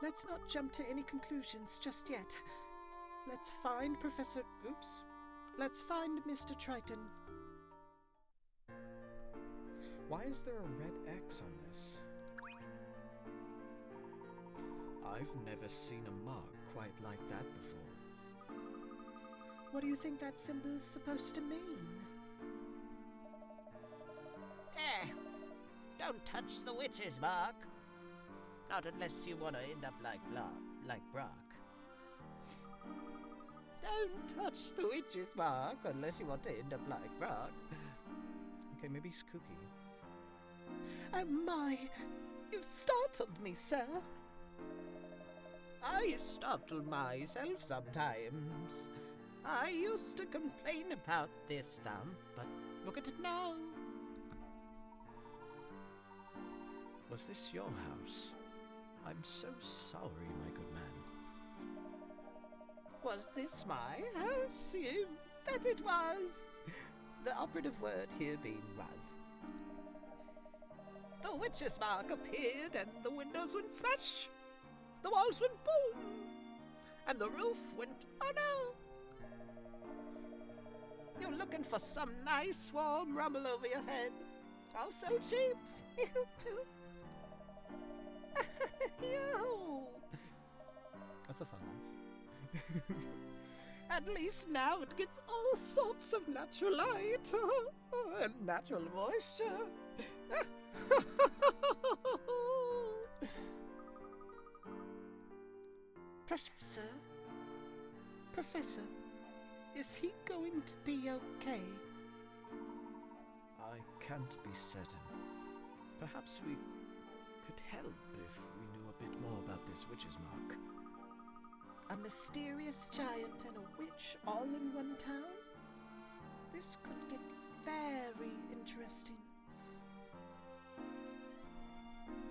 Let's not jump to any conclusions just yet. Let's find Let's find Mr. Triton. Why is there a red X on this? I've never seen a mark quite like that before. What do you think that symbol is supposed to mean? Don't touch the witch's mark. Not unless you want to end up like Brock. Don't touch the witch's mark unless you want to end up like Brock. Okay, maybe he's kooky. Oh my! You startled me, sir. I startle myself sometimes. I used to complain about this stump, but look at it now. Was this your house? I'm so sorry, my good man. Was this my house? You bet it was. The operative word here being was. The witch's mark appeared and the windows went smash. The walls went boom. And the roof went, oh no. You're looking for some nice warm rumble over your head. I'll sell cheap. That's a fun one. At least now it gets all sorts of natural light and natural moisture. Professor, is he going to be okay? I can't be certain. Perhaps we could help if we knew a bit more about this witch's mark. A mysterious giant and a witch all in one town? This could get very interesting.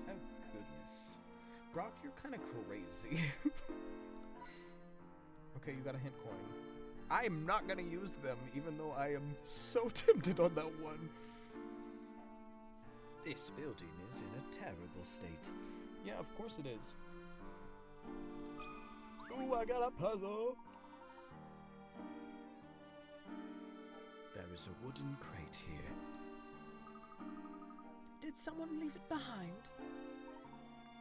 Oh, goodness. Brock, you're kind of crazy. Okay, you got a hint coin. I am not going to use them, even though I am so tempted on that one. This building is in a terrible state. Yeah, of course it is. Ooh, I got a puzzle. There is a wooden crate here. Did someone leave it behind?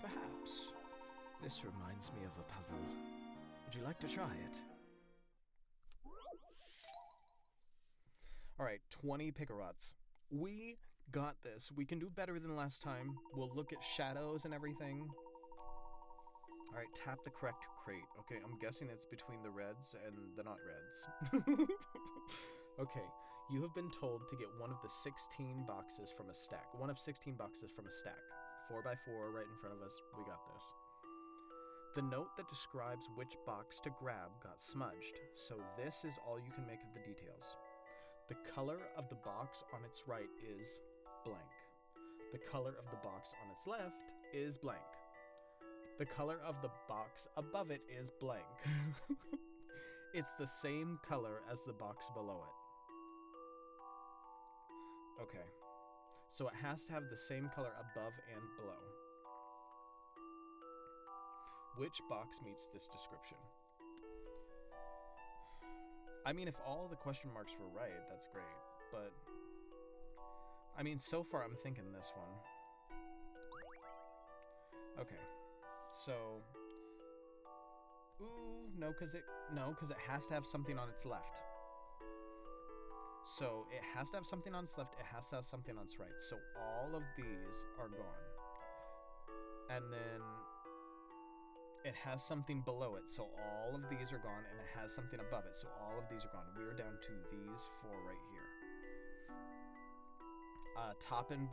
Perhaps. This reminds me of a puzzle. Would you like to try it? Alright, 20 Picarots. We got this. We can do better than last time. We'll look at shadows and everything. Alright, tap the correct crate. Okay, I'm guessing it's between the reds and the not reds. Okay, you have been told to get one of the 16 boxes from a stack. One of 16 boxes from a stack. 4x4 right in front of us. We got this. The note that describes which box to grab got smudged, so this is all you can make of the details. The color of the box on its right is blank. The color of the box on its left is blank. The color of the box above it is blank. It's the same color as the box below it. Okay, so it has to have the same color above and below. Which box meets this description? I mean, if all the question marks were right, that's great, but I mean, so far I'm thinking this one. Okay, so ooh, no, because it has to have something on its left. So it has to have something on its left, it has to have something on its right. So all of these are gone. And then it has something below it, so all of these are gone, and it has something above it, so all of these are gone. We are down to these four right here. Top and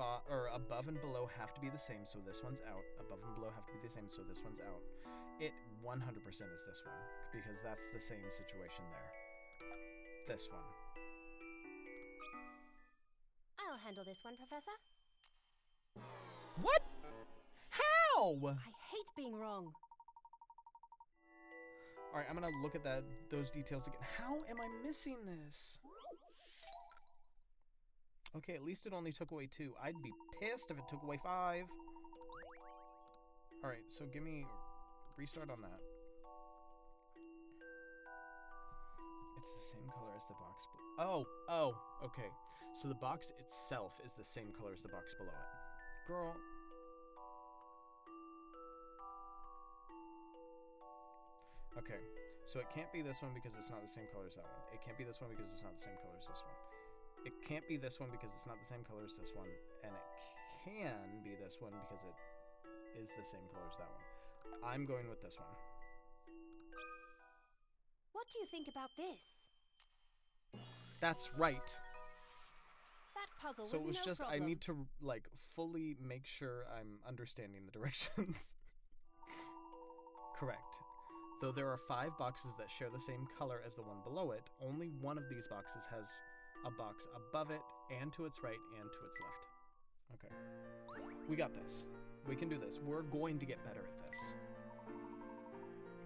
above and below have to be the same, so this one's out. Above and below have to be the same, so this one's out. It 100% is this one, because that's the same situation there. This one. I'll handle this one, Professor. What? How? I hate being wrong. Alright, I'm gonna look at those details again. How am I missing this? Okay, at least it only took away 2. I'd be pissed if it took away 5. Alright, so give me restart on that. It's the same color as the box below. Oh, okay. So the box itself is the same color as the box below it. Girl. Okay, so it can't be this one because it's not the same color as that one. It can't be this one because it's not the same color as this one. It can't be this one because it's not the same color as this one. And it can be this one because it is the same color as that one. I'm going with this one. What do you think about this? That's right. That puzzle So it was no just, problem. I need to, like, fully make sure I'm understanding the directions. Correct. Though there are 5 boxes that share the same color as the one below it, only one of these boxes has a box above it, and to its right, and to its left. Okay. We got this. We can do this. We're going to get better at this.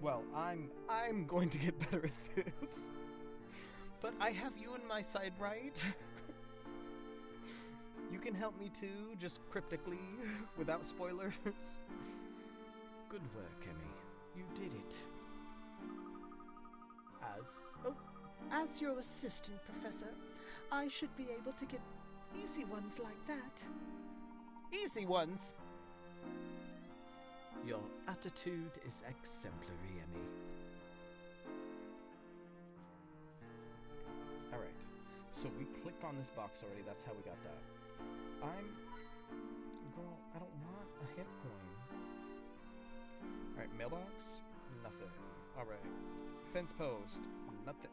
Well, I'm going to get better at this. But I have you on my side, right? You can help me too, just cryptically, without spoilers. Good work, Emmy. You did it. As your assistant, Professor, I should be able to get easy ones like that. Easy ones! Your attitude is exemplary, Emmy. Alright, so we clicked on this box already, that's how we got that. Girl, I don't want a hit coin. Alright, mailbox? Nothing. Alright. Fence post? Nothing.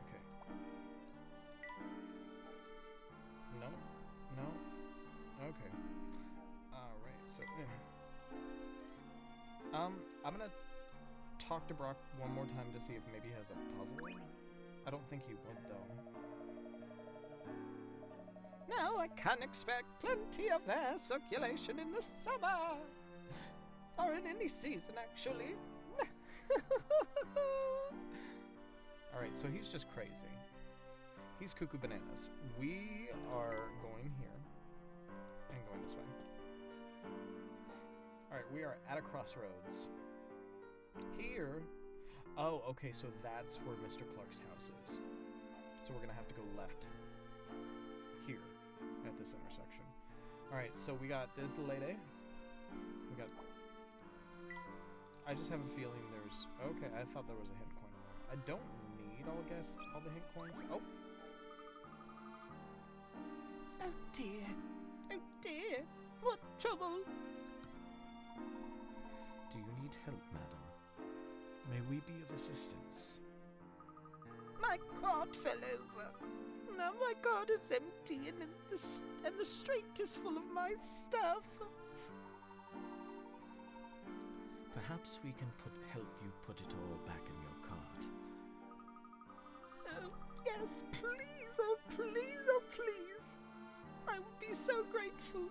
Okay. No? No? Okay. Alright, so... I'm gonna talk to Brock one more time to see if maybe he has a puzzle. I don't think he would, though. Now I can expect plenty of air circulation in the summer. Or in any season, actually. Alright, so he's just crazy. He's cuckoo bananas. We are going here. And going this way. Alright, we are at a crossroads. Here... Oh, okay, so that's where Mr. Clark's house is. So we're gonna have to go left. Here. At this intersection. Alright, so we got this lady. We got... I just have a feeling there's... Okay, I thought there was a hint coin in there. I don't need, I'll guess, all the hint coins. Oh! Oh dear. Oh dear. What trouble? Do you need help, madam? May we be of assistance? My cart fell over. Now my cart is empty and the street is full of my stuff. Perhaps we can help you put it all back in your cart. Oh, yes, please, oh please, oh please. I would be so grateful.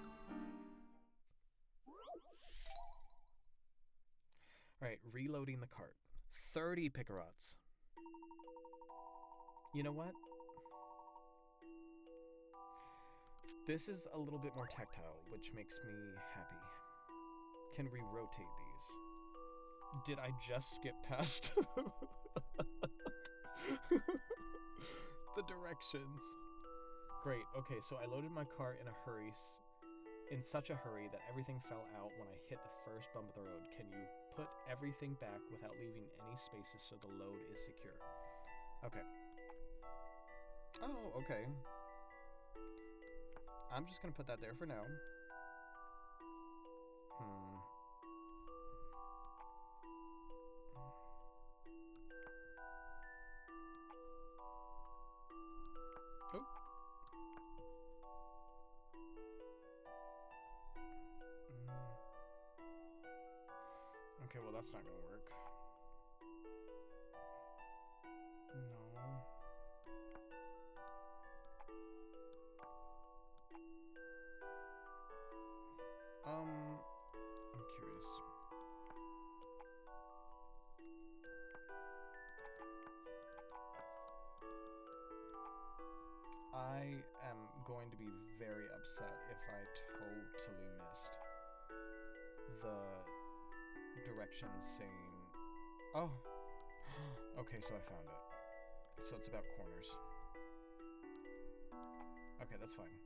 Alright, reloading the cart. 30 picarots. You know what? This is a little bit more tactile, which makes me happy. Can we rotate these? Did I just skip past the directions? Great, okay, so I loaded my cart in a hurry, in such a hurry that everything fell out when I hit the first bump of the road. Can you put everything back without leaving any spaces so the load is secure? Okay. Oh, okay. I'm just gonna put that there for now. Oh. Okay, well that's not gonna work. No. I'm curious. I am going to be very upset if I totally missed the directions saying... Oh! Okay, so I found it. So it's about corners. Okay, that's fine.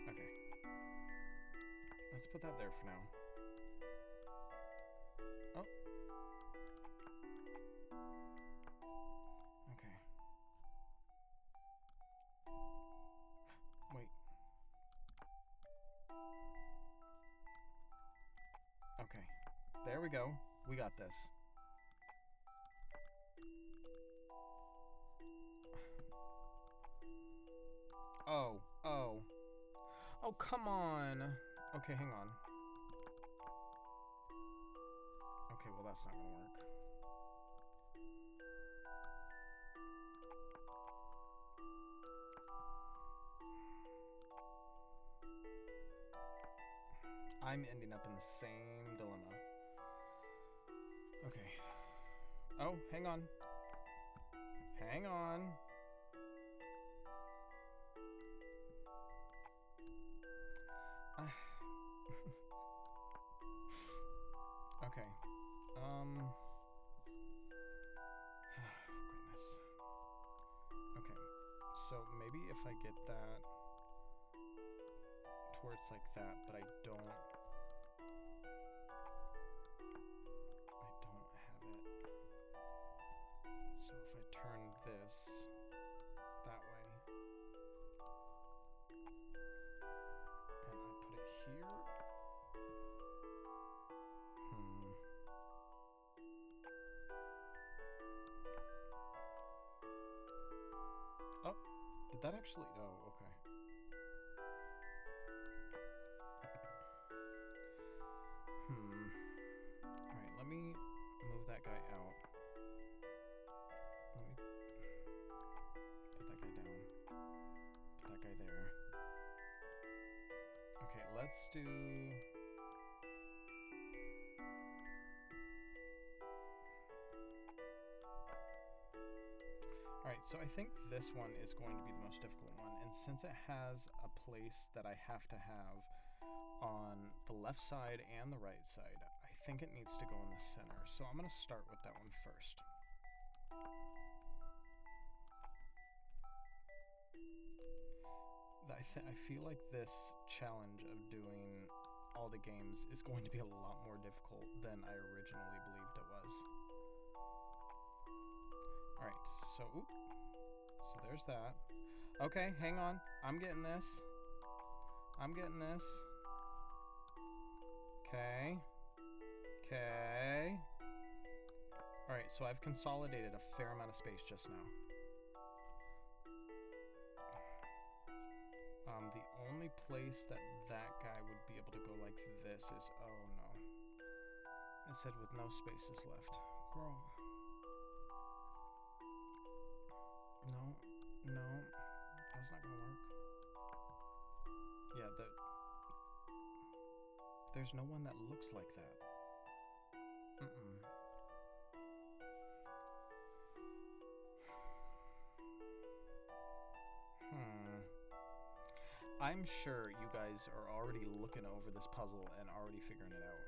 Okay. Let's put that there for now. Oh. Okay. Wait. Okay. There we go. We got this. Oh. Oh. Oh, come on. Okay, hang on. Okay, well that's not gonna work. I'm ending up in the same dilemma. Okay. Oh, hang on. Hang on. Okay. Goodness. Okay. So maybe if I get that to where it's like that, but I don't have it. So if I turn this that way and I put it here. Oh, did that actually? Oh, okay. Alright, let me move that guy out. Let me put that guy down. Put that guy there. Okay, let's do... Alright, so I think this one is going to be the most difficult one, and since it has a place that I have to have on the left side and the right side, I think it needs to go in the center. So I'm going to start with that one first. I feel like this challenge of doing all the games is going to be a lot more difficult than I originally believed it was. Alright, so there's that. Okay, hang on. I'm getting this. I'm getting this. Okay. Okay. Alright, so I've consolidated a fair amount of space just now. The only place that guy would be able to go like this is... Oh, no. It said with no spaces left. Girl. No. That's not gonna work. Yeah, there's no one that looks like that. I'm sure you guys are already looking over this puzzle and already figuring it out.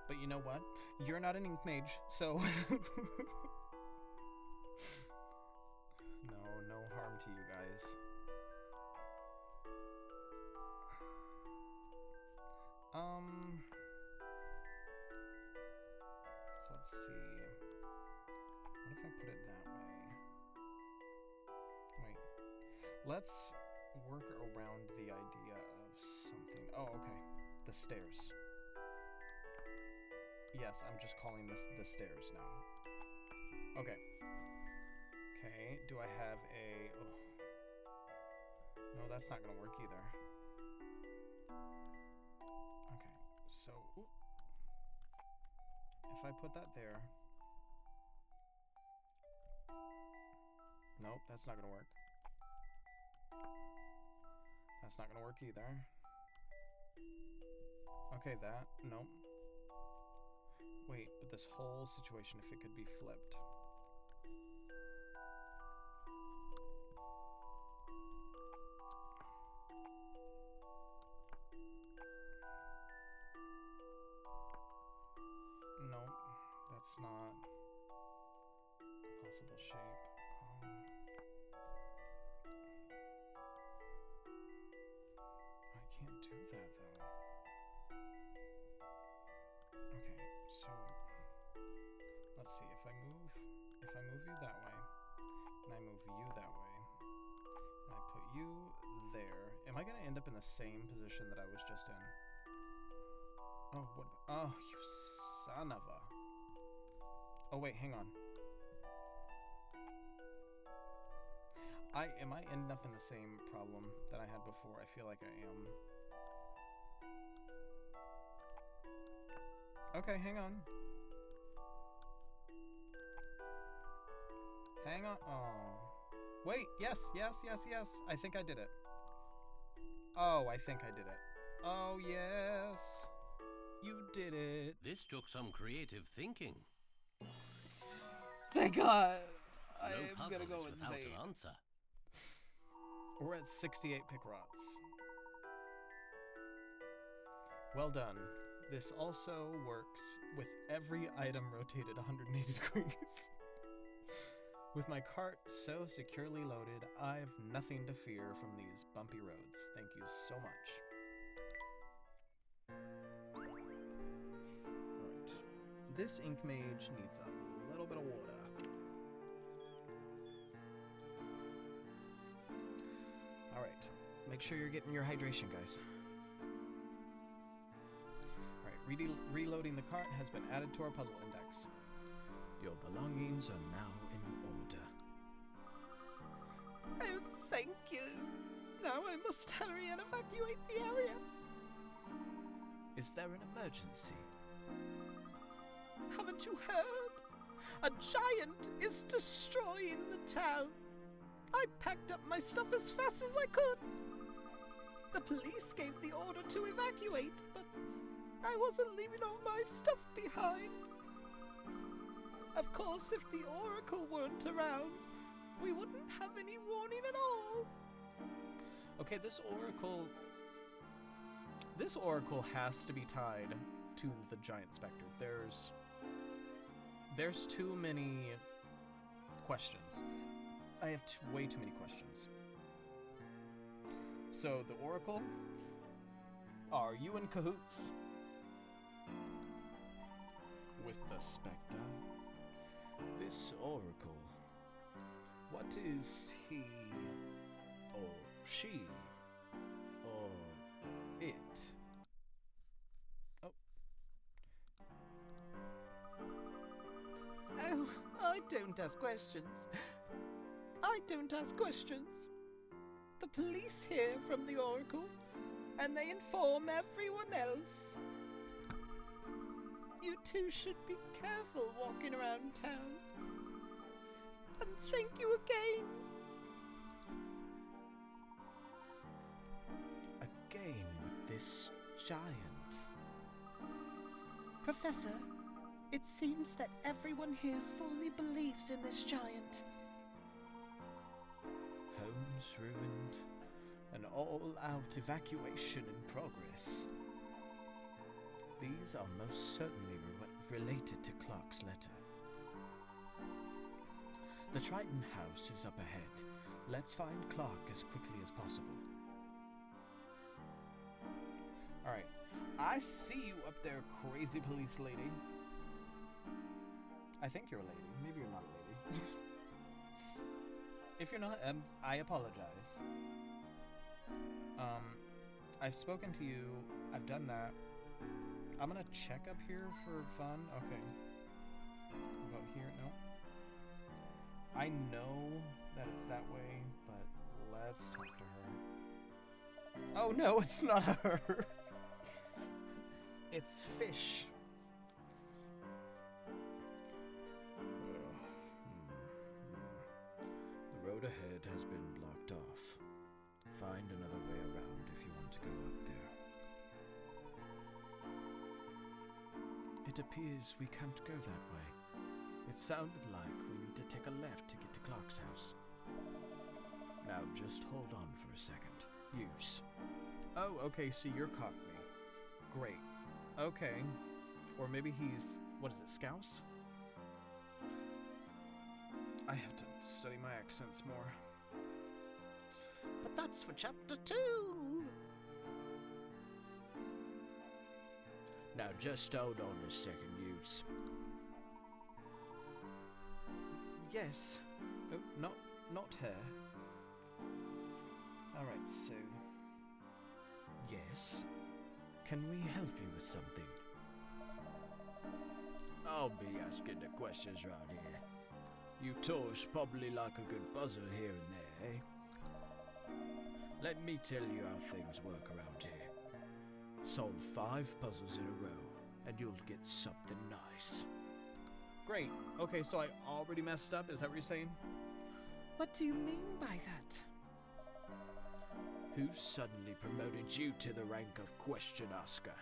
But you know what? You're not an Ink Mage, so... No harm to you guys. So let's see. What if I put it that way? Wait. Let's work around the idea of something. Oh, okay. The stairs. Yes, I'm just calling this the stairs now. Okay. Okay, do I have a... Oh. No, that's not gonna work either. Okay, so... If I put that there... Nope, that's not gonna work. That's not gonna work either. Okay, that. Nope. Wait, but this whole situation, if it could be flipped. Nope, that's not a possible shape. I can't do that though. Okay, so let's see. If I move you that way, and I move you that way, and I put you there, am I gonna end up in the same position that I was just in? Oh, what? Oh, you son of a... Oh, wait, hang on. Am I ending up in the same problem that I had before? I feel like I am. Okay, hang on. Hang on. Oh. Wait, yes. I think I did it. Oh, I think I did it. Oh, yes. You did it. This took some creative thinking. Thank God. No I'm puzzle gonna go is without insane. an answer. We're at 68 Picrots. Well done. This also works with every item rotated 180 degrees. With my cart so securely loaded, I've nothing to fear from these bumpy roads. Thank you so much. Alright. This Ink Mage needs a little bit of water. Alright. Make sure you're getting your hydration, guys. Alright, reloading the cart has been added to our puzzle index. Your belongings are now in order. Oh, thank you. Now I must hurry and evacuate the area. Is there an emergency? Haven't you heard? A giant is destroying the town. I packed up my stuff as fast as I could. The police gave the order to evacuate, but I wasn't leaving all my stuff behind. Of course, if the Oracle weren't around, we wouldn't have any warning at all. Okay, this oracle has to be tied to the giant specter. There's too many questions. I have way too many questions. So the oracle, are you in cahoots with the specter? This oracle. What is he or she or it? Oh. Oh, I don't ask questions. I don't ask questions. The police hear from the Oracle, and they inform everyone else. You two should be careful walking around town. And thank you again. Again with this giant. Professor, it seems that everyone here fully believes in this giant. Homes ruined. An all-out evacuation in progress. These are most certainly related to Clark's letter. The Triton house is up ahead. Let's find Clark as quickly as possible. Alright. I see you up there, crazy police lady. I think you're a lady. Maybe you're not a lady. If you're not, I apologize. I've spoken to you. I've done that. I'm gonna check up here for fun. Okay. About here? No. I know that it's that way, but let's talk to her. Oh no, it's not her. It's Fish. The road ahead has been blocked off. Find another way around if you want to go up there. It appears we can't go that way. It sounded like we need to take a left to get to Clark's house. Now just hold on for a second. Use. Oh, okay, so you're Cockney. Great. Okay. Or maybe he's, what is it, Scouse? I have to study my accents more. But that's for chapter 2. Now just hold on a second, Use. Yes. Oh, not her. Alright, so... Yes. Can we help you with something? I'll be asking the questions round here. You tourists probably like a good buzzer here and there, eh? Let me tell you how things work around here. Solve 5 puzzles in a row, and you'll get something nice. Great. Okay, so I already messed up? Is that what you're saying? What do you mean by that? Who suddenly promoted you to the rank of question asker?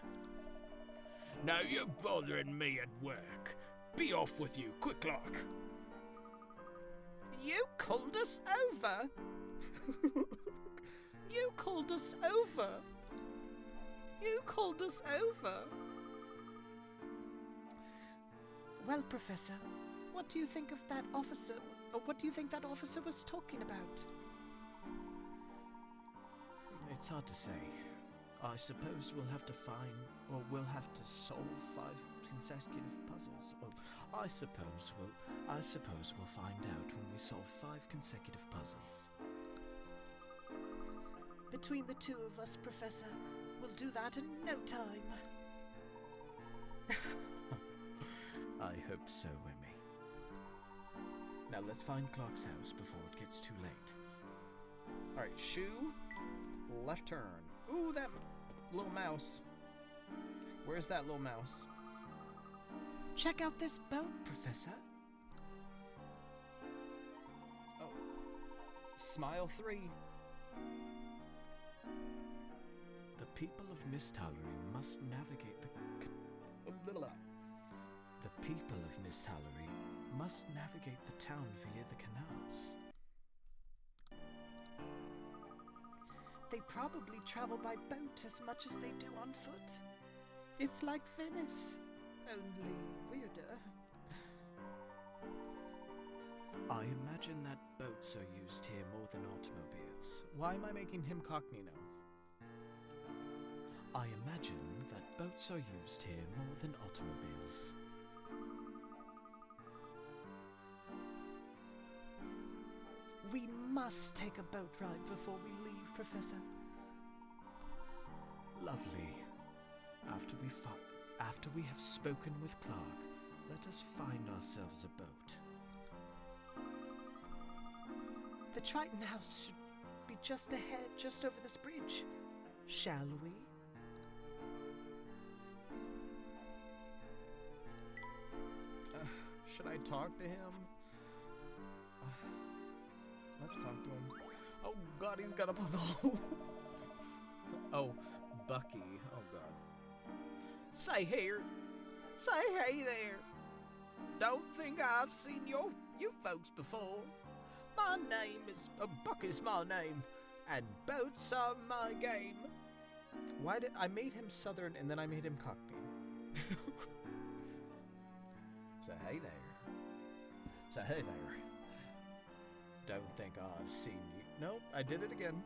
Now you're bothering me at work. Be off with you, quick like. You called us over. You called us over. You called us over. Well, Professor, what do you think of that officer? Or what do you think that officer was talking about? It's hard to say. I suppose we'll have to solve 5 consecutive puzzles. Or I suppose we'll find out when we solve 5 consecutive puzzles. Between the two of us, Professor, we'll do that in no time. I hope so, Emmy. Now let's find Clark's house before it gets too late. Alright, shoe, left turn. Ooh, that little mouse. Where's that little mouse? Check out this boat, Professor. Oh. Smile 3. The people of Misthallery must navigate the people of Misthallery must navigate the town via the canals. They probably travel by boat as much as they do on foot. It's like Venice, only weirder. I imagine that boats are used here more than automobiles. Why am I making him Cockney now? I imagine that boats are used here more than automobiles. We must take a boat ride before we leave, Professor. Lovely. After we have spoken with Clark, let us find ourselves a boat. The Triton house should be just ahead, just over this bridge. Shall we? Should I talk to him? Let's talk to him. Oh god, he's got a puzzle. Oh, Bucky. Oh god. Say here. Say hey there. Don't think I've seen you folks before. My name is Bucky's my name, and boats are my game. Why did I made him Southern and then I made him Cockney? Say hey there. Say hey there. Don't think I've seen you. Nope, I did it again.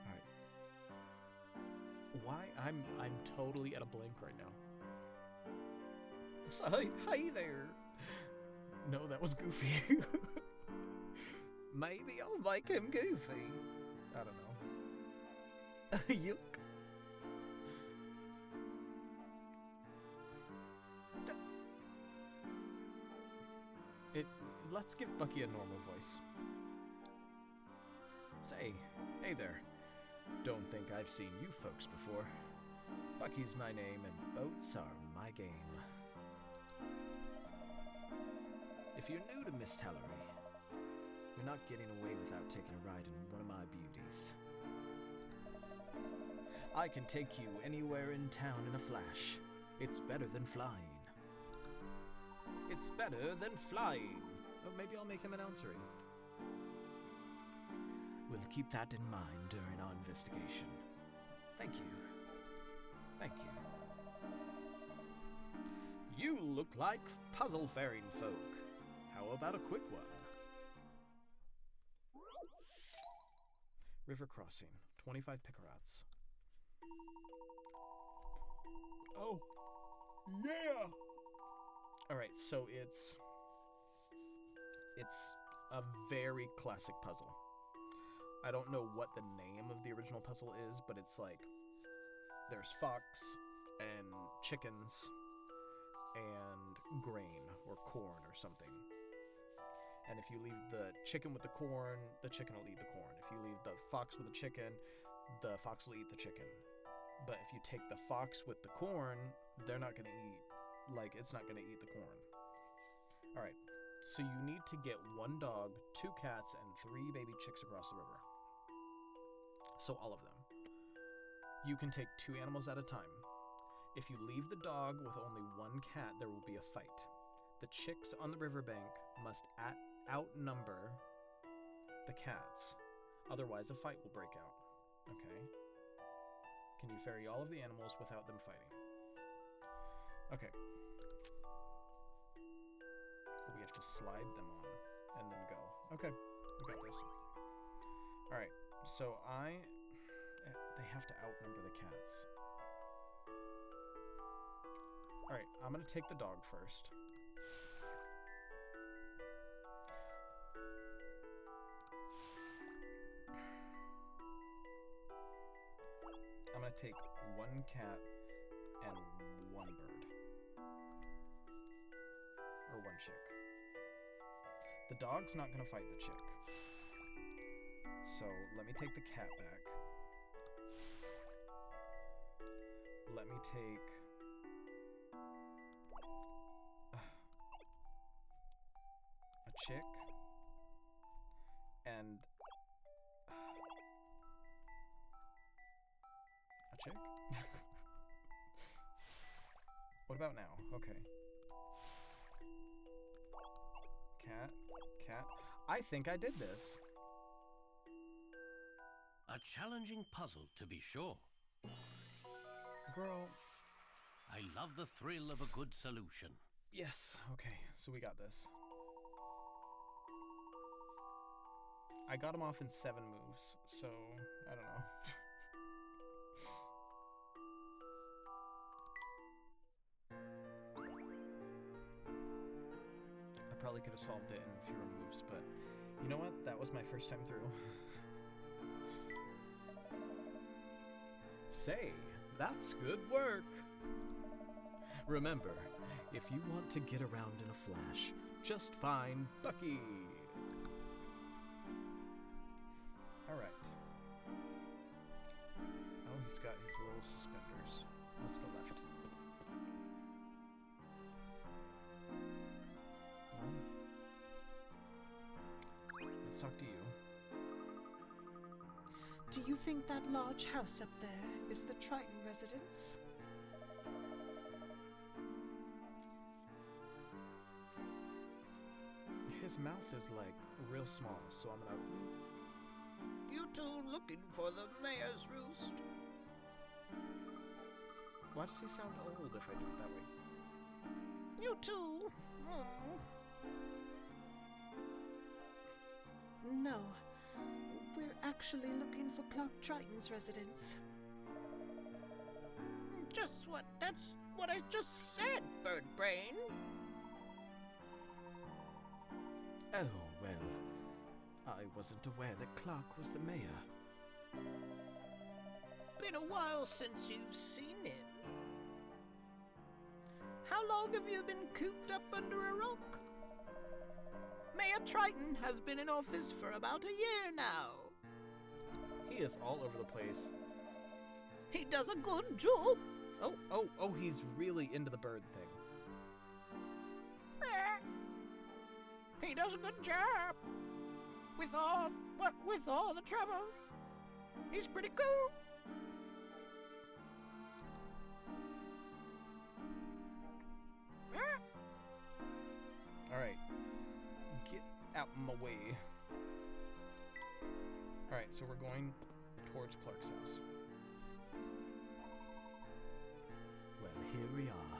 Alright. Why? I'm totally at a blank right now. Say hey there. No, that was Goofy. Maybe I'll make him Goofy. I don't know. Yuck. Let's give Bucky a normal voice. Say, hey there. Don't think I've seen you folks before. Bucky's my name and boats are my game. If you're new to Misthallery, you're not getting away without taking a ride in one of my beauties. I can take you anywhere in town in a flash. It's better than flying. It's better than flying. Oh, maybe I'll make him an ouncery. We'll keep that in mind during our investigation. Thank you. Thank you. You look like puzzle-faring folk. How about a quick one? River crossing. 25 picarats. Oh. Yeah! Alright, so it's a very classic puzzle. I don't know what the name of the original puzzle is, but it's like there's fox and chickens and grain or corn or something. And if you leave the chicken with the corn, the chicken will eat the corn. If you leave the fox with the fox will eat the chicken. But if you take the fox with the corn, they're not going to eat, like, it's not going to eat the corn. Alright, so you need to get 1 dog, 2 cats, and 3 baby chicks across the river. So all of them. You can take 2 animals at a time. If you leave the dog with only 1 cat, there will be a fight. The chicks on the riverbank must outnumber the cats. Otherwise, a fight will break out. Okay. Can you ferry all of the animals without them fighting? Okay. We have to slide them on and then go. Okay, we got this. Alright, so they have to outnumber the cats. Alright, I'm gonna take the dog first. I'm gonna take 1 cat and 1 bird. Or 1 chick. The dog's not gonna fight the chick. So let me take the cat back. Let me take a chick and a chick? What about now? Okay. Cat. I think I did this. A challenging puzzle, to be sure. Girl. I love the thrill of a good solution. Yes. Okay, so we got this. I got him off in 7 moves, so I don't know. I probably could have solved it in fewer moves, but you know what? That was my first time through. Say, that's good work. Remember, if you want to get around in a flash, just find Bucky. Alright. Oh, he's got his little suspenders. Let's go left. Let's talk to you. Do you think that large house up there is the Triton residence? His mouth is like real small, so I'm gonna... You two looking for the mayor's roost? Why does he sound old if I do it that way? You two? No. We're actually looking for Clark Triton's residence. That's what I just said, bird brain. Oh, well. I wasn't aware that Clark was the mayor. Been a while since you've seen him. How long have you been cooped up under a rock? Mayor Triton has been in office for about a year now. He is all over the place. He does a good job. Oh, he's really into the bird thing. He does a good job. With all the trouble. He's pretty cool. Alright. Get out my way. Alright, so we're going towards Clark's house. Well, here we are.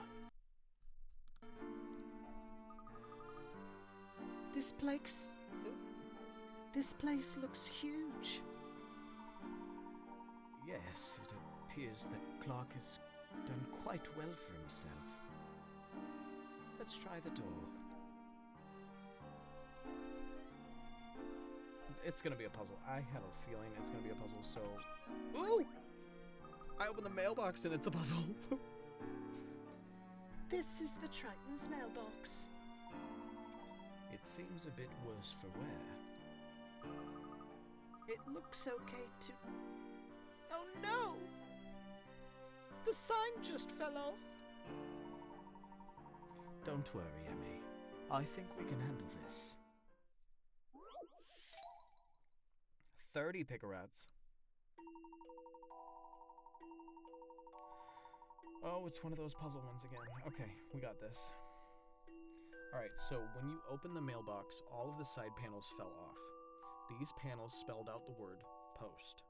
This place looks huge. Yes, it appears that Clark has done quite well for himself. Let's try the door. It's gonna be a puzzle. I have a feeling it's gonna be a puzzle, so... Ooh! I opened the mailbox and it's a puzzle. This is the Triton's mailbox. It seems a bit worse for wear. It looks okay to... Oh no! The sign just fell off. Don't worry, Emmy. I think we can handle this. 30 picarats. Oh, it's one of those puzzle ones again. Okay, we got this. Alright, so when you open the mailbox, all of the side panels fell off. These panels spelled out the word post,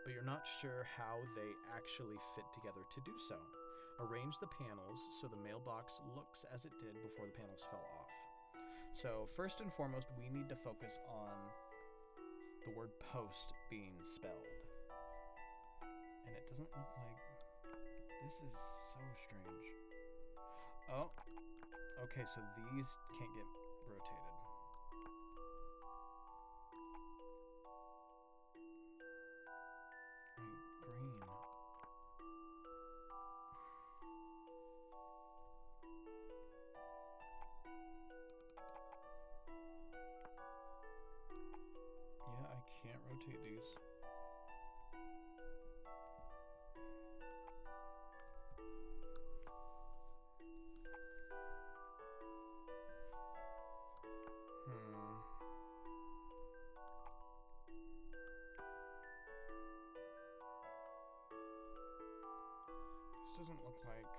but you're not sure how they actually fit together to do so. Arrange the panels so the mailbox looks as it did before the panels fell off. So first and foremost, we need to focus on the word post being spelled. And it doesn't look like... This is so strange. Oh, okay, so these can't get rotated. Green. Yeah, I can't rotate these. This doesn't look like...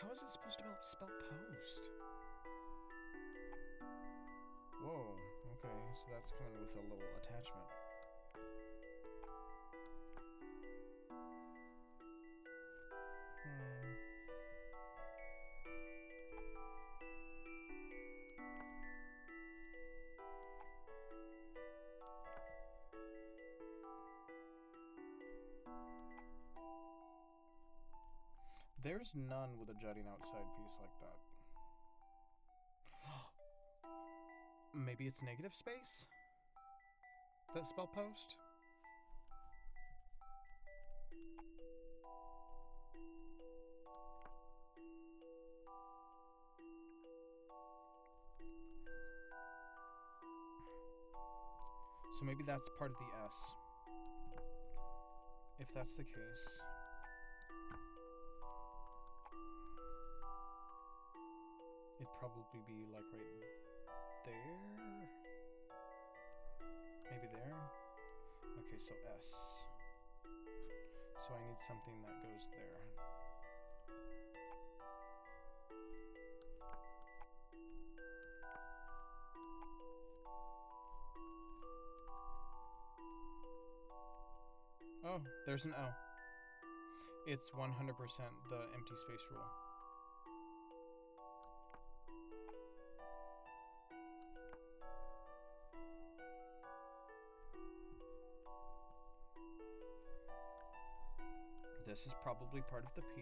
How is it supposed to spell post? Whoa, okay, so that's coming with a little attachment. There's none with a jutting outside piece like that. Maybe it's negative space? That spell post? So maybe that's part of the S. If that's the case... It'd probably be like right there? Maybe there? Okay, so S. So I need something that goes there. Oh, there's an O. It's 100% the empty space rule. This is probably part of the P.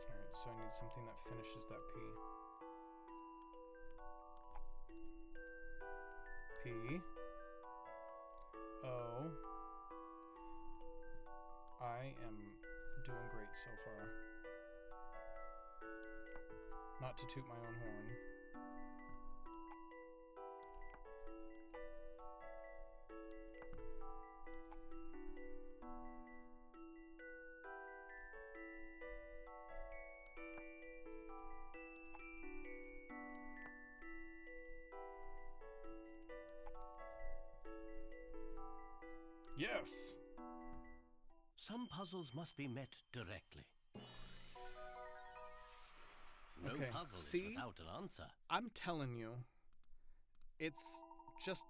Alright, so I need something that finishes that P. P. O. I am doing great so far. Not to toot my own horn. Yes! Some puzzles must be met directly. No Okay, puzzle see? is without an answer. I'm telling you, it's just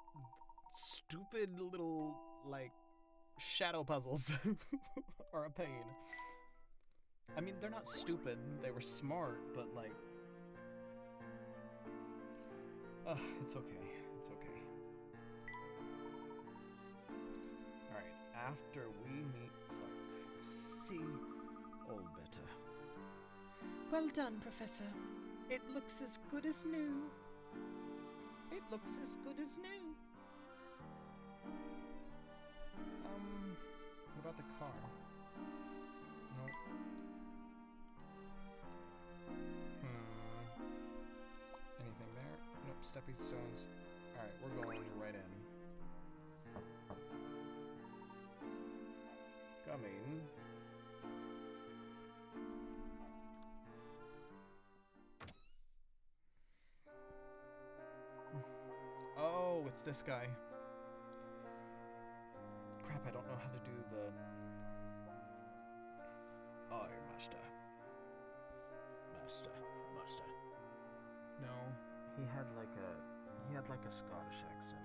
stupid little, like, shadow puzzles are a pain. I mean, they're not stupid, they were smart, but like... it's okay, it's okay. After we meet Clark. See all better. Well done, Professor. It looks as good as new. It looks as good as new. What about the car? Nope. Anything there? Nope, stepping stones. Alright, we're going right in. Coming. Oh, it's this guy. Crap, I don't know how to do the... Aye, master. Master. No, he had like a Scottish accent.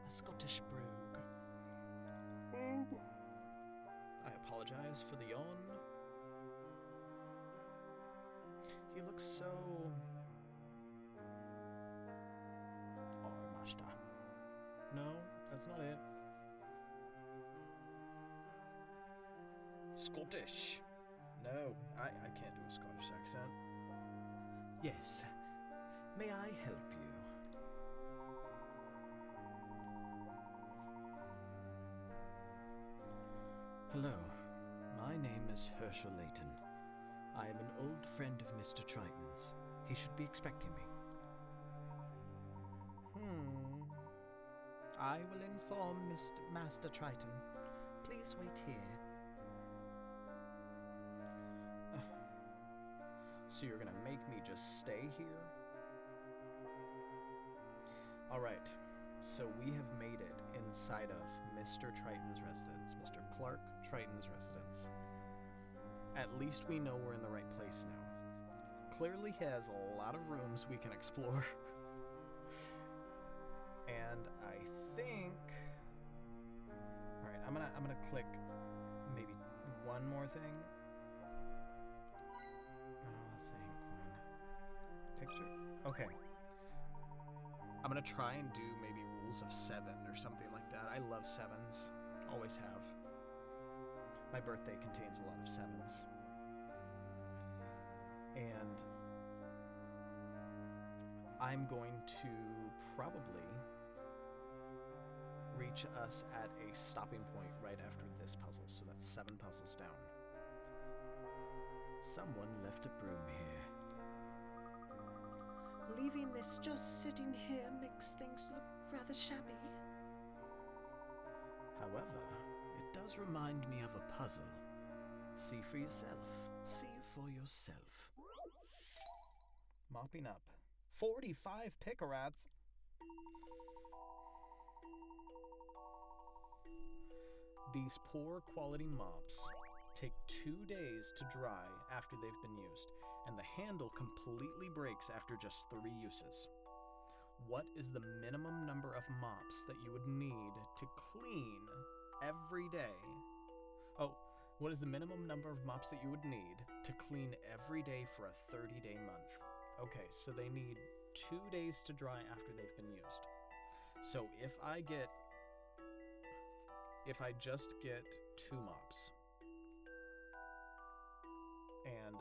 A Scottish brogue. I apologize for the yawn. He looks so... Aye, master. No, that's not it. Scottish. No, I can't do a Scottish accent. Yes. May I help you? Hello. My name is Professor Layton. I am an old friend of Mr. Triton's. He should be expecting me. I will inform Master Triton. Please wait here. So you're gonna make me just stay here? Alright, so we have made it inside of Mr. Triton's residence, Mr. Clark Triton's residence. At least we know we're in the right place now. Clearly he has a lot of rooms we can explore. And I think... Alright, I'm gonna click maybe one more thing. Let's see, coin. Picture? Okay. I'm gonna try and do maybe rules of 7 or something like that. I love 7s. Always have. My birthday contains a lot of 7s. And I'm going to probably reach us at a stopping point right after this puzzle. So that's 7 puzzles down. Someone left a broom here. Leaving this just sitting here makes things look rather shabby. However, it does remind me of a puzzle. See for yourself. See for yourself. Mopping up. 45 picarats. These poor quality mops take 2 days to dry after they've been used, and the handle completely breaks after just 3 uses. What is the minimum number of mops that you would need to clean every day? Oh, what is the minimum number of mops that you would need to clean every day for a 30-day month? Okay, so they need 2 days to dry after they've been used. So if I just get 2 mops, and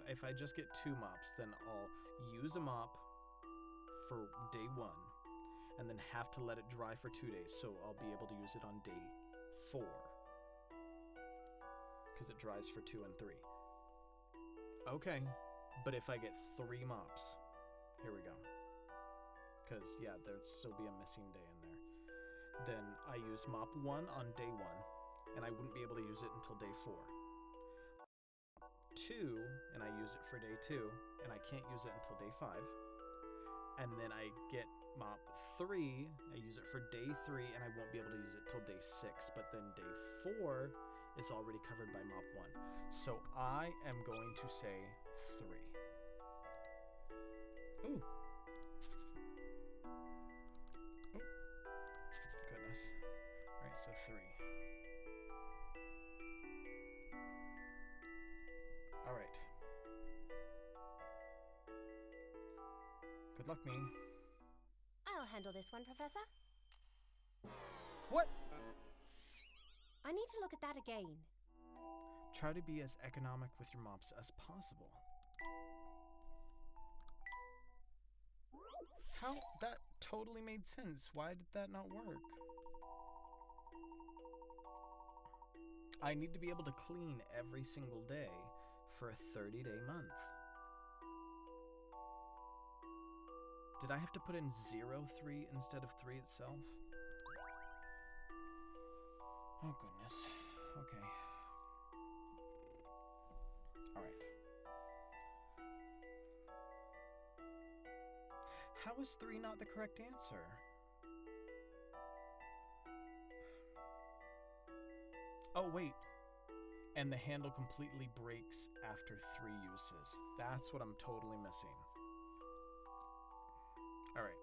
if I just get 2 mops, then I'll use a mop for day 1 and then have to let it dry for 2 days, so I'll be able to use it on day 4 because it dries for 2 and 3. Okay, but if I get 3 mops, here we go, because yeah, there'd still be a missing day in there. Then I use mop 1 on day 1, and I wouldn't be able to use it until day 4. 2, and I use it for day 2, and I can't use it until day 5. And then I get mop 3, I use it for day 3, and I won't be able to use it till day 6. But then day 4 is already covered by mop 1. So I am going to say 3. Ooh. Goodness. Alright, so 3. Alright. Good luck, me. I'll handle this one, Professor. What? I need to look at that again. Try to be as economic with your mops as possible. How? That totally made sense. Why did that not work? I need to be able to clean every single day for a 30-day month. Did I have to put in 0.3 instead of 3 itself? Oh goodness. Okay. Alright. How is 3 not the correct answer? Oh, wait. And the handle completely breaks after 3 uses. That's what I'm totally missing. Alright.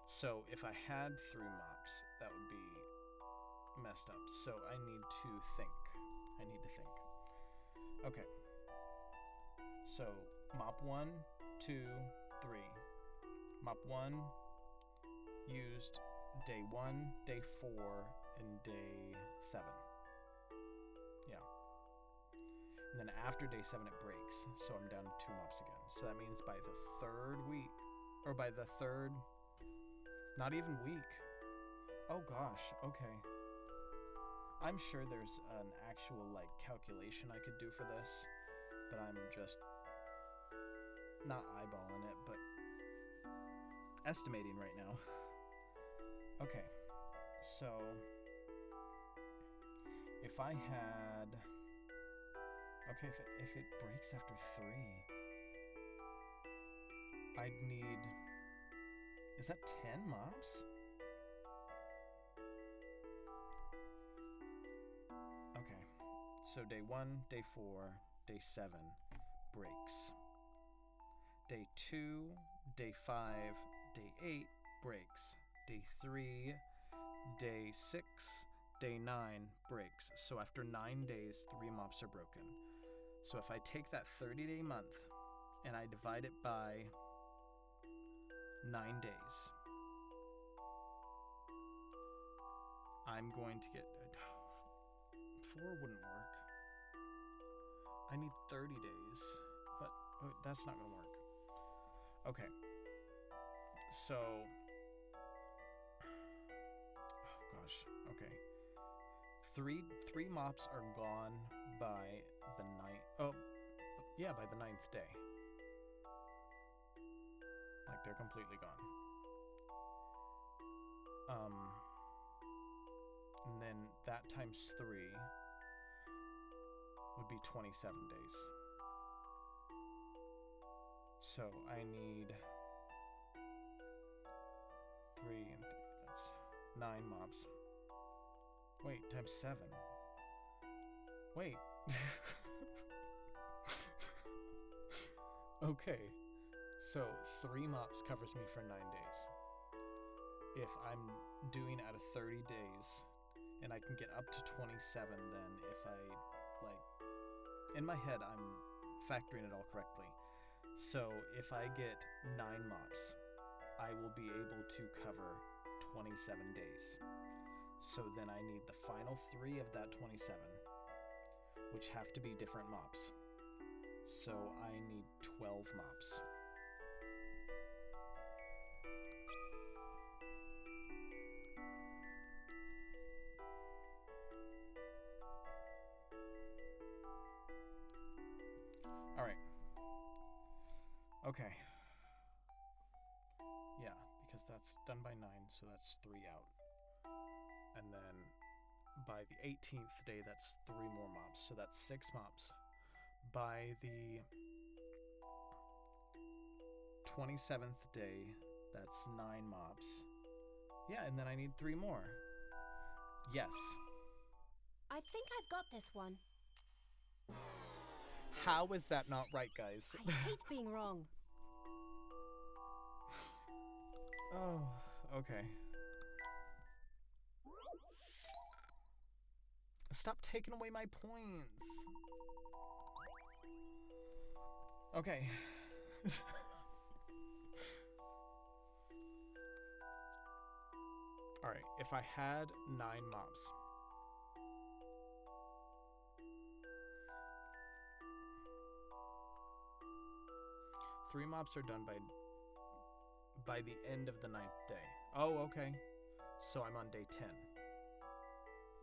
So if I had 3 mops, that would be messed up. So I need to think. Okay. So mop 1, 2, 3. Mop 1 used day 1, day 4, and day 7. Yeah. And then after day 7 it breaks, so I'm down to 2 mops again. So that means by the 3rd week, or by the 3rd, not even week. Oh gosh, okay. I'm sure there's an actual like calculation I could do for this, but I'm just not eyeballing it, but estimating right now. Okay, so if I had, okay, if it breaks after 3, I'd need, is that 10 mops? Okay, so day 1, day 4, day 7 breaks. Day 2, day 5, day 8 breaks. Day 3, day 6, day 9 breaks. So after 9 days, 3 mops are broken. So if I take that 30-day month and I divide it by 9 days, I'm going to get 4 wouldn't work. I need 30 days, but that's not gonna work. Okay, so oh gosh, okay. Three mops are gone by the 9th. Oh, yeah, by the 9th day. Like they're completely gone. And then that times 3 would be 27 days. So I need 3 and 3, that's 9 mops. Wait, times 7. Wait. Okay, so 3 mops covers me for 9 days. If I'm doing out of 30 days, and I can get up to 27, then if I, like, in my head, I'm factoring it all correctly. So if I get 9 mops, I will be able to cover 27 days. So then I need the final 3 of that 27, which have to be different mops. So I need 12 mops. All right. Okay. Yeah, because that's done by 9, so that's 3 out. And then by the 18th day, that's 3 more mops, so that's 6 mops. By the 27th day, that's 9 mops. Yeah, and then I need 3 more. Yes. I think I've got this one. How is that not right, guys? I hate being wrong. Oh, okay. Stop taking away my points. Okay. Alright, if I had 9 mops. Three mops are done by the end of the 9th day. Oh, okay. So I'm on day 10.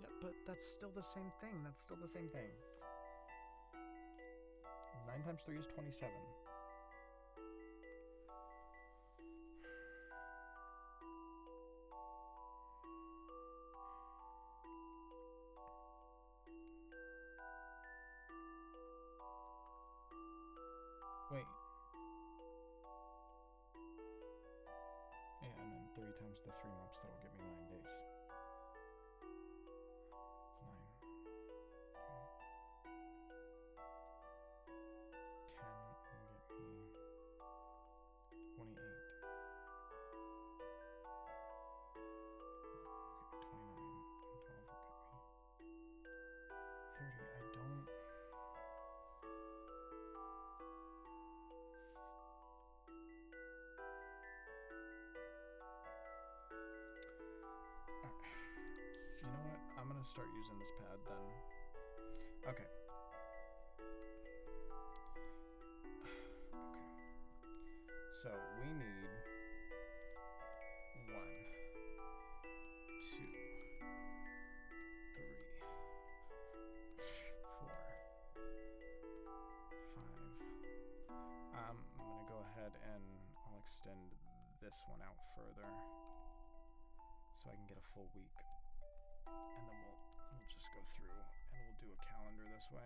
Yeah, but that's still the same thing. That's still the same thing. 9 times 3 is 27. Wait. times the 3 mops, that will give me 9 days. 9. 10 will get me 28. 29. And 12 will get me 30. I don't... You know what? I'm gonna start using this pad then. Okay. Okay. So we need 1, 2, 3, 4, 5. I'm gonna go ahead and I'll extend this one out further so I can get a full week. And then we'll just go through and we'll do a calendar this way.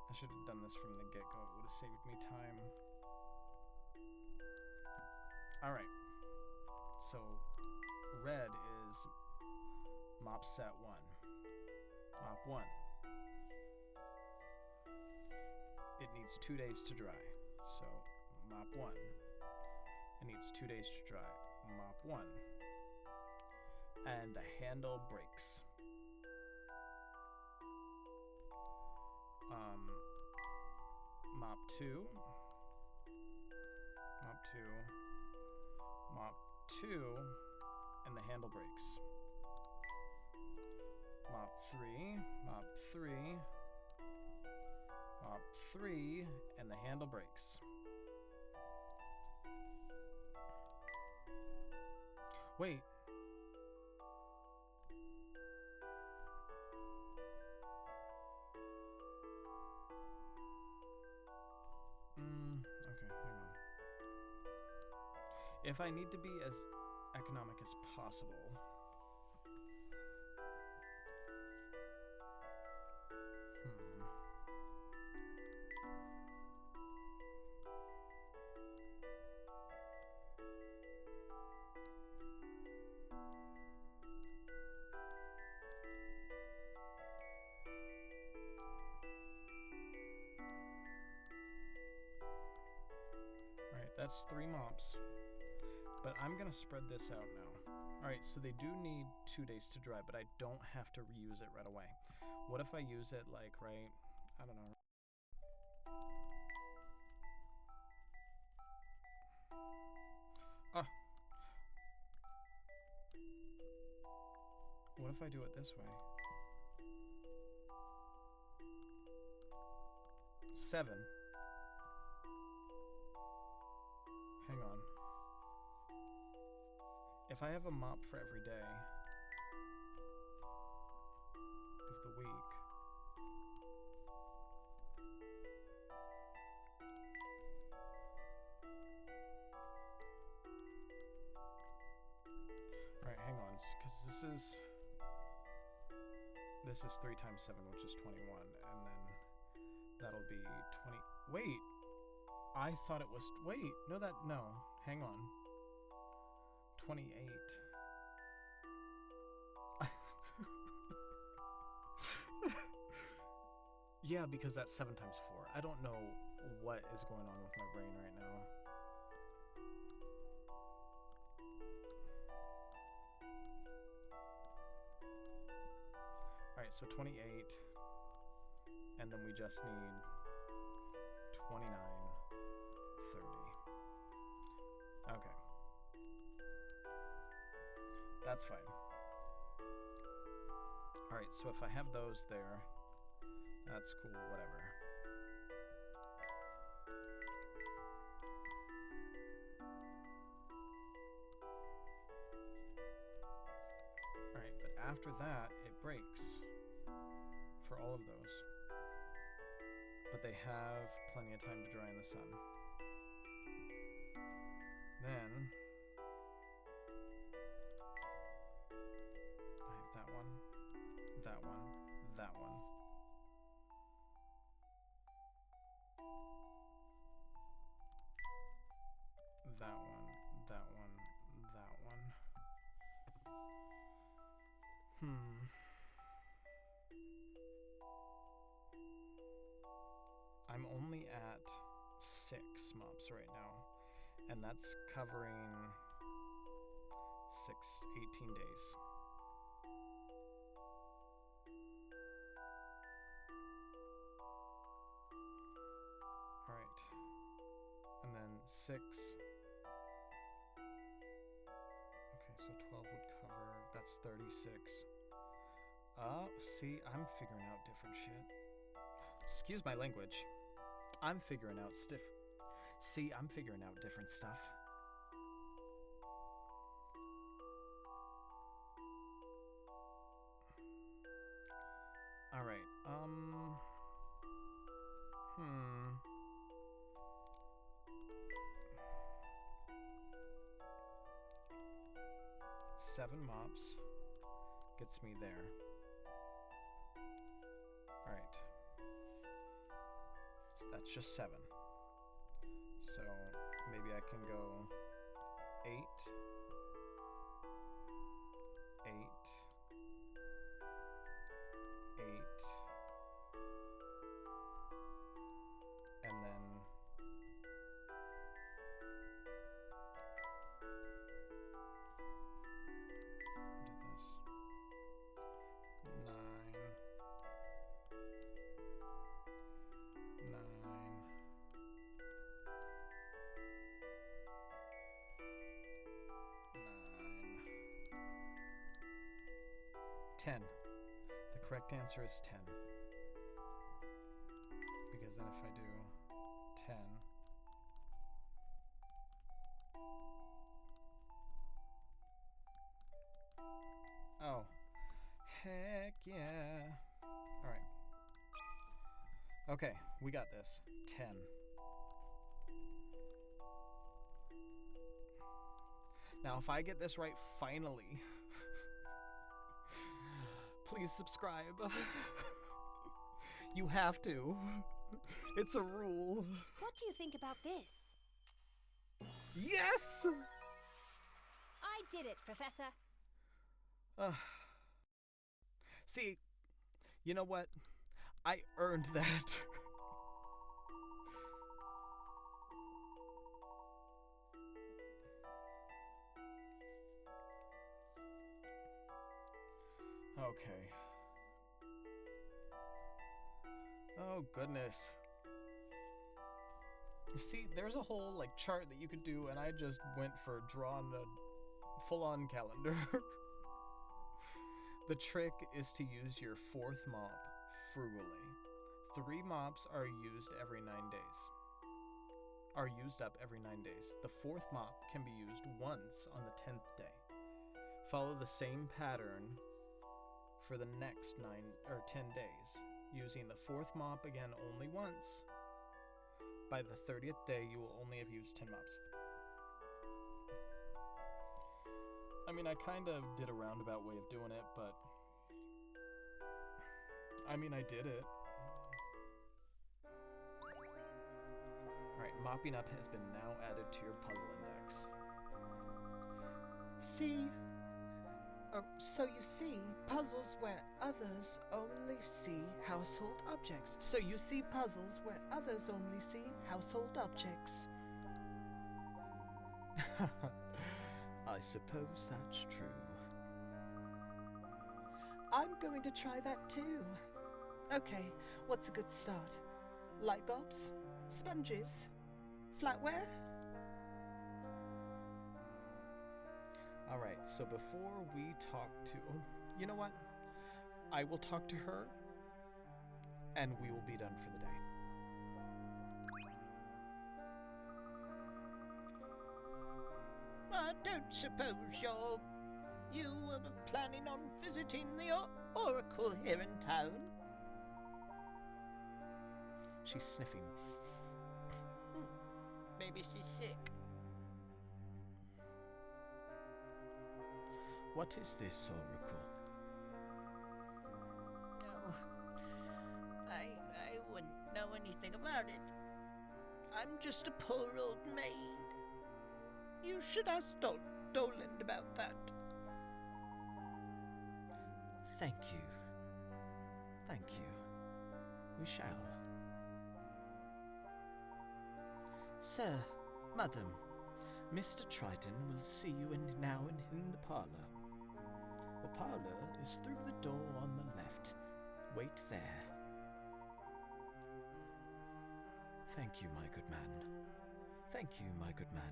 I should have done this from the get-go. It would have saved me time. Alright. So, red is mop set 1. Mop 1. It needs 2 days to dry. So, mop 1. It needs 2 days to dry. Mop 1. And the handle breaks. Mop 2. Mop 2. Mop 2. And the handle breaks. Mop 3, mop 3, mop 3, and the handle breaks. Wait. Okay, hang on. If I need to be as economic as possible, that's 3 mops, but I'm gonna spread this out now. Alright, so they do need 2 days to dry, but I don't have to reuse it right away. What if I use it like right, I don't know. What if I do it this way? 7. Hang on. If I have a mop for every day of the week, alright, hang on, because this is 3 times 7, which is 21, and then that'll be 20. Wait, I thought it was. Wait, no, hang on. 28. Yeah, because that's 7 times 4. I don't know what is going on with my brain right now. Alright, so 28. And then we just need 29, 30. Okay. That's fine. Alright, so if I have those there, that's cool, whatever. Alright, but after that, it breaks for all of those. But they have plenty of time to dry in the sun. Then that one, that one. That one, that one, that one. I'm only at 6 mops right now, and that's covering 18 days. All right, and then 6. Okay, so 12 would cover, that's 36. See, I'm figuring out different shit. Excuse my language. I'm figuring out I'm figuring out different stuff. All right. 7 mops gets me there. All right. So that's just 7. So maybe I can go 8, 8, 8, and then do this. 9, 9, 10. The correct answer is 10. Because then if I do 10, oh, heck yeah. All right. Okay, we got this. 10. Now, if I get this right finally, please subscribe. You have to. It's a rule. What do you think about this? Yes! I did it, Professor. See, you know what? I earned that. Okay. Oh, goodness. You see, there's a whole, like, chart that you could do, and I just went for drawing a full-on calendar. The trick is to use your 4th mop frugally. 3 mops are used every 9 days. Are used up every 9 days. The 4th mop can be used once on the 10th day. Follow the same pattern for the next 10 days, using the 4th mop again only once. By the 30th day, you will only have used 10 mops. I mean, I kind of did a roundabout way of doing it, but I mean, I did it. Alright, mopping up has been now added to your puzzle index. So you see puzzles where others only see household objects. So you see puzzles where others only see household objects. I suppose that's true. I'm going to try that too. Okay, what's a good start? Light bulbs? Sponges? Flatware? Alright, so before we talk to... Oh, you know what? I will talk to her, and we will be done for the day. I don't suppose you were planning on visiting the Oracle here in town? She's sniffing. Maybe she's sick. What is this, Oracle? about it. I'm just a poor old maid. You should ask Doland about that. Thank you. Thank you. We shall. Sir, madam, Mr. Triton will see you in the parlour. The parlour is through the door on the left. Wait there. Thank you, my good man. Thank you, my good man.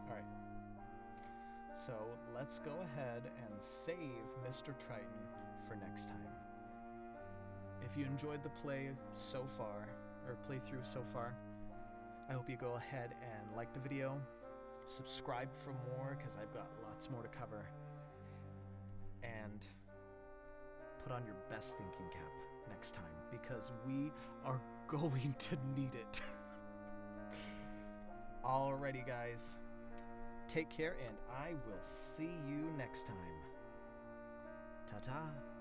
Alright. So let's go ahead and save Mr. Triton for next time. If you enjoyed the play so far, or playthrough so far, I hope you go ahead and like the video, subscribe for more because I've got lots more to cover, and put on your best thinking cap next time because we are going to need it. Alrighty guys, take care and I will see you next time. Ta-ta.